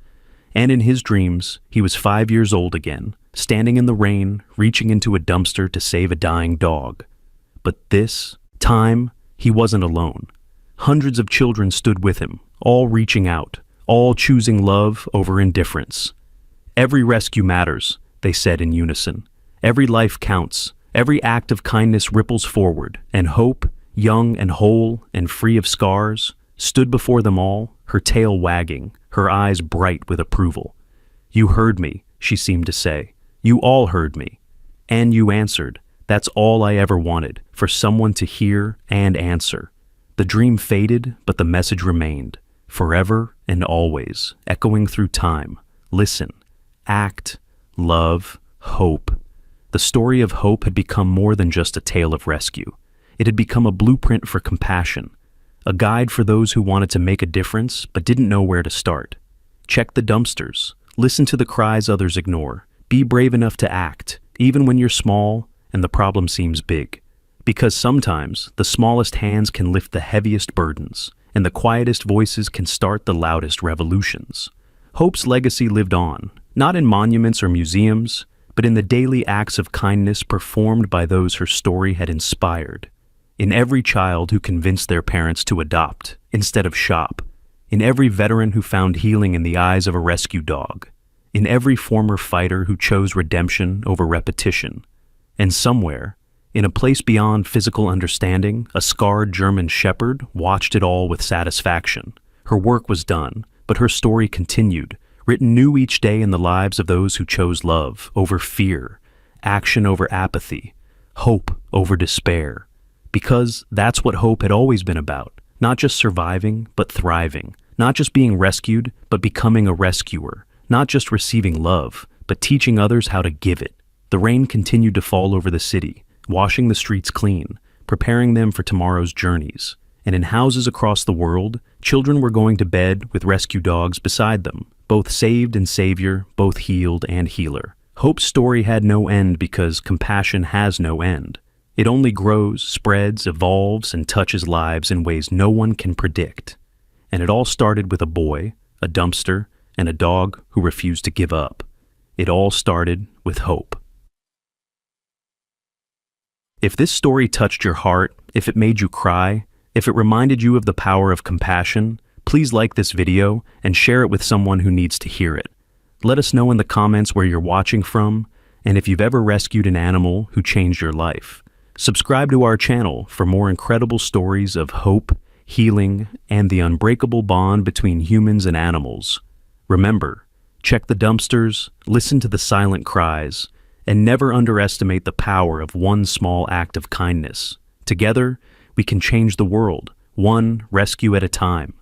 And in his dreams, he was 5 years old again, standing in the rain, reaching into a dumpster to save a dying dog. But this time, he wasn't alone. Hundreds of children stood with him, all reaching out, all choosing love over indifference. "Every rescue matters," they said in unison. "Every life counts. Every act of kindness ripples forward." And Hope, young and whole and free of scars, stood before them all, her tail wagging, her eyes bright with approval. "You heard me," she seemed to say. "You all heard me. And you answered. That's all I ever wanted, for someone to hear and answer." The dream faded, but the message remained, forever and always, echoing through time. Listen, act, love, hope. The story of Hope had become more than just a tale of rescue. It had become a blueprint for compassion, a guide for those who wanted to make a difference but didn't know where to start. Check the dumpsters. Listen to the cries others ignore. Be brave enough to act, even when you're small and the problem seems big. Because sometimes the smallest hands can lift the heaviest burdens, and the quietest voices can start the loudest revolutions. Hope's legacy lived on, not in monuments or museums, but in the daily acts of kindness performed by those her story had inspired. In every child who convinced their parents to adopt instead of shop. In every veteran who found healing in the eyes of a rescue dog. In every former fighter who chose redemption over repetition. And somewhere, in a place beyond physical understanding, a scarred German shepherd watched it all with satisfaction. Her work was done, but her story continued, written new each day in the lives of those who chose love over fear, action over apathy, hope over despair. Because that's what Hope had always been about, not just surviving, but thriving, not just being rescued, but becoming a rescuer, not just receiving love, but teaching others how to give it. The rain continued to fall over the city, washing the streets clean, preparing them for tomorrow's journeys. And in houses across the world, children were going to bed with rescue dogs beside them, both saved and savior, both healed and healer. Hope's story had no end because compassion has no end. It only grows, spreads, evolves, and touches lives in ways no one can predict. And it all started with a boy, a dumpster, and a dog who refused to give up. It all started with hope. If this story touched your heart, if it made you cry, if it reminded you of the power of compassion, please like this video and share it with someone who needs to hear it. Let us know in the comments where you're watching from, and if you've ever rescued an animal who changed your life. Subscribe to our channel for more incredible stories of hope, healing, and the unbreakable bond between humans and animals. Remember, check the dumpsters, listen to the silent cries, and never underestimate the power of one small act of kindness. Together, we can change the world, one rescue at a time.